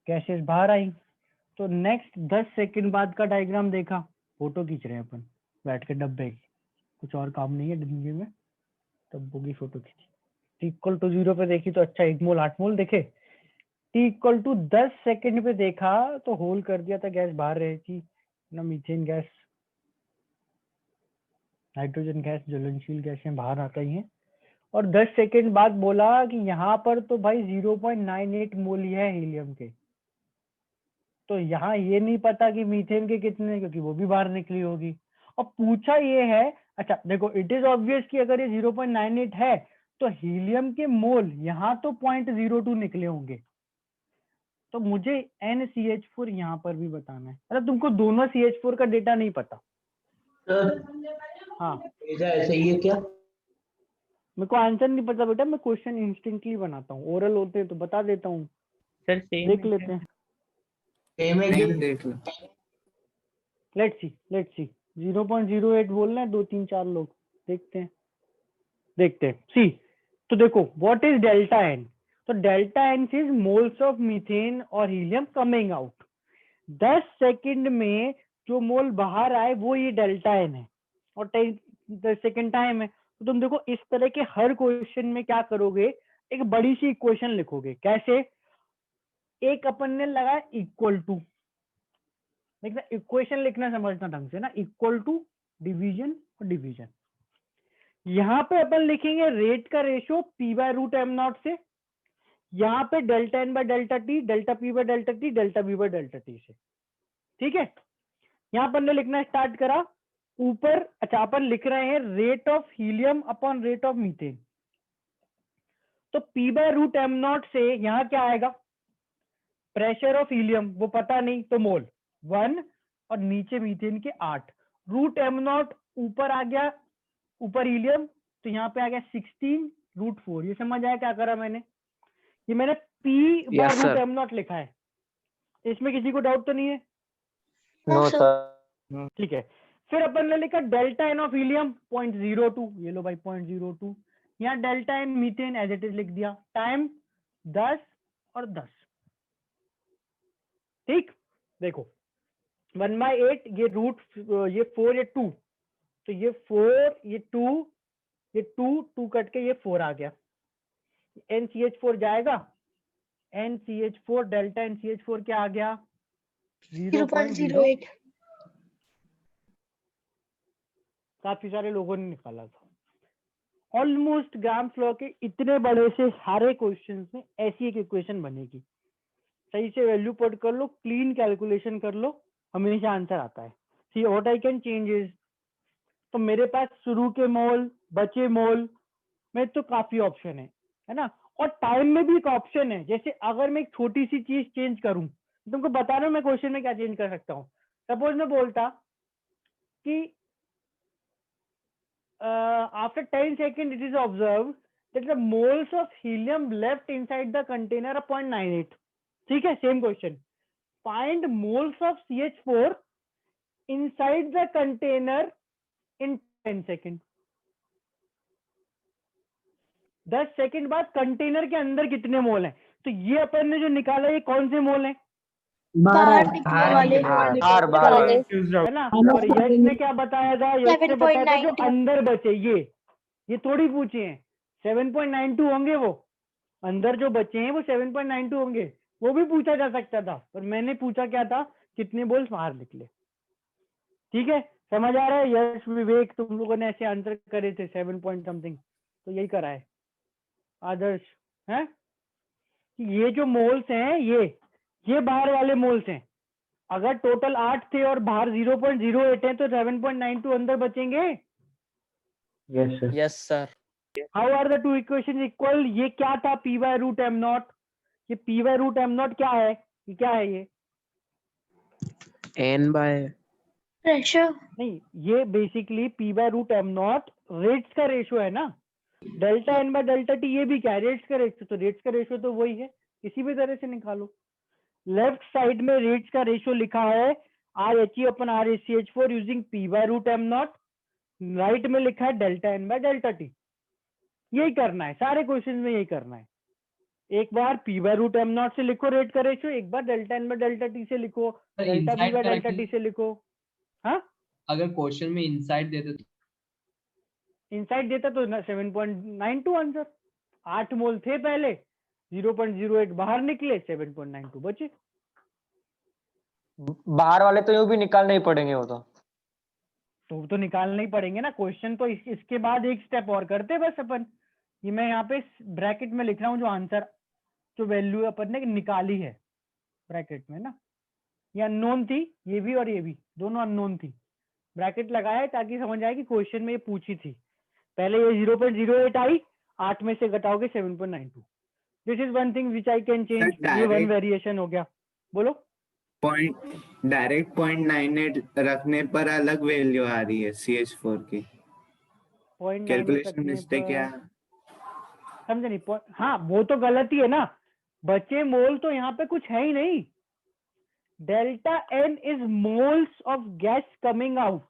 गैसेस बाहर आई। तो नेक्स्ट 10 सेकंड बाद का डायग्राम देखा, फोटो खींच रहे हैं अपन बैठ के डब्बे की, कुछ और काम नहीं है डिब्बे में, डब्बों की फोटो खींची। टी इक्वल टू 0 पे देखी तो अच्छा 1 मोल 8 मोल देखे। टी इक्वल टू 10 सेकंड पे देखा तो होल कर दिया था, गैस बाहर रही थी ना, मीथेन गैस, नाइट्रोजन गैस, ज्वलनशील गैसें बाहर आता ही हैं। और 10 सेकंड बाद बोला कि यहाँ पर तो भाई 0.98 मोल ही है हीलियम के। तो यहाँ ये नहीं पता कि मीथेन के कितने, क्योंकि वो भी बाहर निकली होगी। और पूछा ये है, अच्छा देखो इट इज ऑब्वियस कि अगर ये 0.98 है तो हीलियम के मोल यहाँ तो 0.02 निकले होंगे। तो मुझे NCH4 यहाँ पर भी बताना है। मतलब तुमको दोनों CH4 का डेटा नहीं पता। हाँ, ऐसा ही है क्या? मेरे को आंसर नहीं पता बेटा, मैं क्वेश्चन इंस्टेंटली बनाता हूँ, ओरल होते हैं तो बता देता हूँ। सर सेम देख लेते हैं, देख लो। लेट्स सी 0.08 बोल रहे हैं 2 3 4 लोग, देखते हैं सी। तो देखो व्हाट इज डेल्टा एन। तो delta N is moles of methane और हीलियम कमिंग आउट। 10 सेकंड में जो मोल बाहर आए वो ये डेल्टा एन है, और 10 सेकंड टाइम है। तो तुम देखो इस तरह के हर क्वेश्चन में क्या करोगे, एक बड़ी सी इक्वेशन लिखोगे। कैसे? एक अपन ने लगाया इक्वल टू, देखना इक्वेशन लिखना समझना ढंग से ना, इक्वल टू डिवीजन और डिवीजन। यहाँ पे अपन लिखेंगे रेट का ratio P by root M not से, यहाँ पे delta N by delta T, delta P by delta T, delta B by delta T से। ठीक है, यहाँ पर लिखना स्टार्ट करा ऊपर। अच्छा अपन लिख रहे हैं rate of helium upon rate of methane. तो P by root M not से यहाँ क्या आएगा, प्रेशर ऑफ हीलियम वो पता नहीं तो मोल 1, और नीचे मीथेन के 8। रूट एम नॉट ऊपर आ गया, ऊपर हीलियम, तो यहाँ पे आ गया 16 रूट 4। ये समझ आया क्या करा मैंने? ये मैंने P by Yes, root sir. M naught लिखा है, इसमें किसी को डाउट तो नहीं है? No, sir. ठीक है, फिर अपन ने लिखा डेल्टा एन ऑफ हीलियम 0.02, ये लो भाई 0.02। यहाँ delta N methane as it is लिख दिया, टाइम 10 और 10। ठीक, देखो 1/8, ये रूट, ये 4, ये 2, तो ये 4, ये 2, ये 2 कट के ये 4 आ गया। NCH4 जाएगा, NCH4 डेल्टा NCH4 क्या आ गया 0.08। काफी सारे लोगों ने निकाला था। ऑलमोस्ट ग्राम फ्लो के इतने बड़े से सारे क्वेश्चंस में ऐसी एक इक्वेशन बनेगी। सही से वैल्यू पुट कर लो, क्लीन कैलकुलेशन कर लो, हमेशा आंसर आता है। See what I can change is, तो मेरे पास शुरू के मोल, बचे मोल में तो काफी ऑप्शन है ना। और टाइम में भी एक ऑप्शन है, जैसे अगर मैं एक छोटी सी चीज चेंज करूं, तुमको बता रहा हूं मैं क्वेश्चन में क्या चेंज कर सकता हूँ। सपोज मैं बोलता कि after 10 seconds it is observed that the moles of helium left inside the container are 0.98. ठीक है, same question, find moles of CH4 inside the container in 10 seconds। 10 second बाद कंटेनर के अंदर कितने मोल हैं। तो ये अपन ने जो निकाला ये कौन से मोल हैं, बारह है ना। और यश ने क्या बताया था, यश ने बताया था जो अंदर बचे ये थोड़ी पूछे हैं 7.92 होंगे, वो अंदर जो बचे हैं वो 7.92 होंगे, वो भी पूछा जा सकता था, पर मैंने पूछा क्या था, कितने बोल्स बाहर निकले। ठीक है, समझ आ रहा है। यश, विवेक, तुम लोगों ने ऐसे आंसर करे थे 7 पॉइंट समथिंग, तो यही करा है। आदर्श है कि ये जो मोल्स हैं ये बाहर वाले मोल्स हैं। अगर टोटल 8 थे और बाहर 0.08 है तो 7.92 अंदर बचेंगे। Yes sir. Yes sir. How are the two equation equal? ये क्या था? P by root M nought. ये P by root M nought क्या है? ये क्या है? ये एन बाय प्रेशर। नहीं, ये basically P by root M naught rates का रेशियो है ना। Delta N by delta T ये भी क्या है? रेट्स का रेशियो। तो रेट्स का रेशियो तो वही है, किसी भी तरह से निकालो। लेफ्ट साइड में रेट्स का रेशियो लिखा है आर एच ई अपन आर एच सी एच 4 using P by root M naught. Right में लिखा है delta N by delta T. यही करना है सारे क्वेश्चन में, यही करना है। एक बार P by root M not से लिखो रेट का रेशियो, एक बार delta N by delta T से लिखो, delta P by delta T से लिखो। हाँ, अगर क्वेश्चन में इनसाइड देते तो इनसाइड देता तो 7.92 आंसर। 8 मोल थे पहले, 0.08 बाहर निकले, 7.92 बचे। बाहर वाले तो यूं भी निकालने ही पड़ेंगे वो तो निकालने ही पड़ेंगे ना। क्वेश्चन तो इसके बाद एक स्टेप और करते बस अपन। ये मैं यहाँ पे ब्रैकेट में लिख रहा हूँ जो आंसर, जो वैल्यू अपन ने निकाली है ब्रैकेट में ना। ये अननोन थी, ये भी और ये भी दोनों अननोन थी। ब्रैकेट लगाया है ताकि समझ आए कि क्वेश्चन में ये पूछी थी। पहले ये 0.08 आई, 8 में से घटाओगे 7.92। This is one thing which I can change. ये वन वेरिएशन हो गया। बोलो। डायरेक्ट 0.98 रखने पर अलग वैल्यू आ रही है CH4 की। 0.98 कैलकुलेशन रखने मिस्टेक पर क्या? समझे नहीं? हाँ, वो तो गलत ही है ना। बचे मोल तो यहाँ पे कुछ है ही नहीं। Delta N is moles of gas coming out,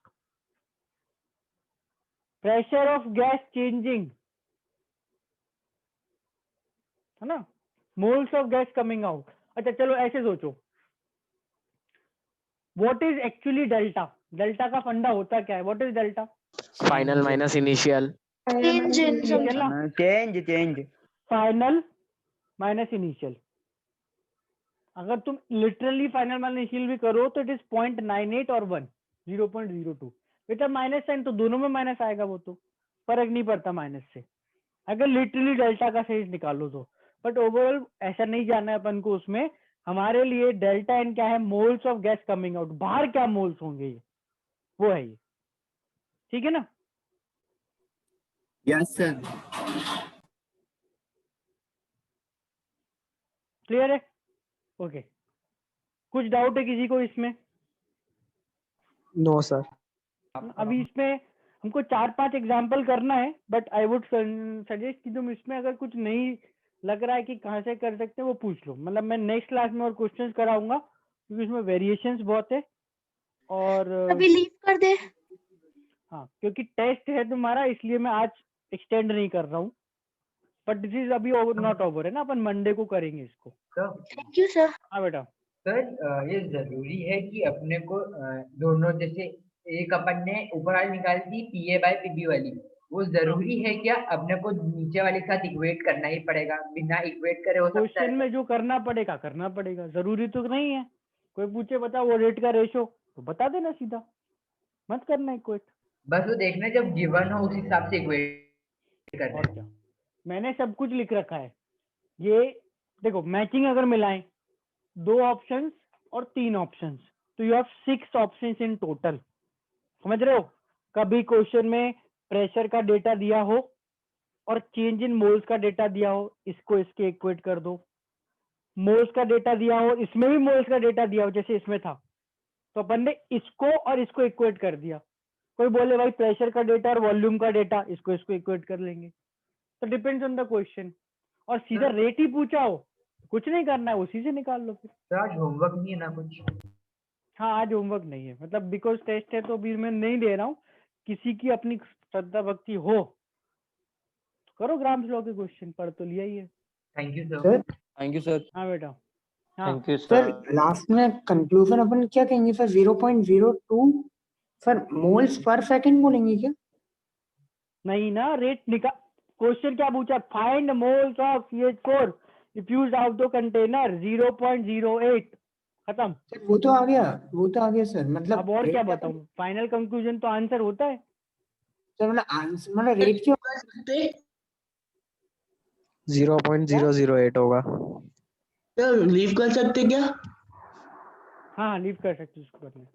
pressure of gas changing, है ना। Moles of gas coming out. अच्छा चलो ऐसे सोचो, what is actually delta? Delta का फंडा होता क्या है? What is delta? Final minus initial. Change in something. Change final minus initial. अगर तुम लिटरली फाइनल माइनस इनिशियल भी करो तो इट इज 0.98 और 1, 0.02। बेटा माइनस साइन तो दोनों में माइनस आएगा, वो तो फर्क नहीं पड़ता माइनस से, अगर लिटरली डेल्टा का सही निकालो तो। बट ओवरऑल ऐसा नहीं जाना है अपन को उसमें। हमारे लिए डेल्टा एन क्या है? Moles of gas coming out. बाहर क्या मोल्स होंगे, ये वो है ये। ठीक है ना? Yes sir. क्लियर है? ओके। कुछ डाउट है किसी को इसमें? No sir. अभी इसमें हमको 4-5 एग्जाम्पल करना है, बट आई वुड सजेस्ट कि तुम इसमें अगर कुछ नहीं लग रहा है कि कहाँ से कर सकते हैं वो पूछ लो। मतलब मैं नेक्स्ट क्लास में और क्वेश्चंस कराऊंगा क्योंकि इसमें वेरिएशंस बहुत है। और अभी लीव कर दे। हाँ, क्योंकि टेस्ट है तुम्हारा, इसलिए मैं आज एक्सटेंड नहीं कर रहा हूँ। बट दिस इज अभी नॉट ओवर है ना, अपन मंडे को करेंगे इसको। Thank you sir. हाँ बेटा। सर ये जरूरी है कि अपने को दोनों, जैसे एक अपन ने ऊपर वाली निकाली थी PA बाय PB वाली, वो जरूरी है क्या अपने को नीचे वाले के साथ इक्वेट करना ही पड़ेगा? बिना इक्वेट करे हो सकता क्वेश्चन है? में जो करना पड़ेगा करना पड़ेगा, जरूरी तो नहीं है। कोई पूछे बता वो रेट का रेशो, तो बता देना सीधा, मत करना इक्वेट। बस वो देखना जब गिवन हो उस हिसाब से इक्वेट करना और है। क्या, मैंने सब कुछ लिख रखा है। ये देखो, मैचिंग अगर मिलाएं 2 ऑप्शंस और 3 ऑप्शंस, तो you have 6 options in total. समझ रहे हो? कभी क्वेश्चन में प्रेशर का डेटा दिया हो और चेंज इन मोल्स का डेटा दिया हो, इसको इसके इक्वेट कर दो। मोल्स का डेटा दिया हो, इसमें भी मोल्स का डेटा दिया हो जैसे इसमें था, तो अपन ने इसको और इसको इक्वेट कर दिया। कोई बोले भाई प्रेशर का डेटा और वॉल्यूम का डेटा, इसको इसको इक्वेट कर लेंगे। तो डिपेंड्स ऑन द क्वेश्चन। और सीधा रेट ही पूछा हो, कुछ नहीं करना है, उसी से निकाल लो फिर। तो आज होमवर्क नहीं है ना कुछ? हाँ, आज होमवर्क नहीं है, मतलब बिकॉज टेस्ट है तो अभी मैं नहीं दे रहा हूँ। किसी की अपनी श्रद्धा भक्ति हो तो करो ग्राम लॉ के क्वेश्चन, पढ़ तो लिया ही है। Thank you sir. Sir thank you sir. हाँ बेटा। हाँ thank you sir sir. Last में कंक्लूजन अपन क्या कहेंगे sir? 0.02 sir moles per second बोलेंगे क्या? नहीं ना, रेट निकाल। क्वेश्चन क्या पूछा? Find moles of CH4 if used out the container 0.08। खत्म। सर वो तो आ गया, वो तो आ गया सर। मतलब अब और रेट क्या क्या बताऊं? फाइनल कंक्लूजन तो आंसर होता है सर? मतलब आंसर मतलब रेट क्यों? 0.008 होगा। सर लीव कर सकते क्या? हाँ लीव कर सकते हो उसको करने।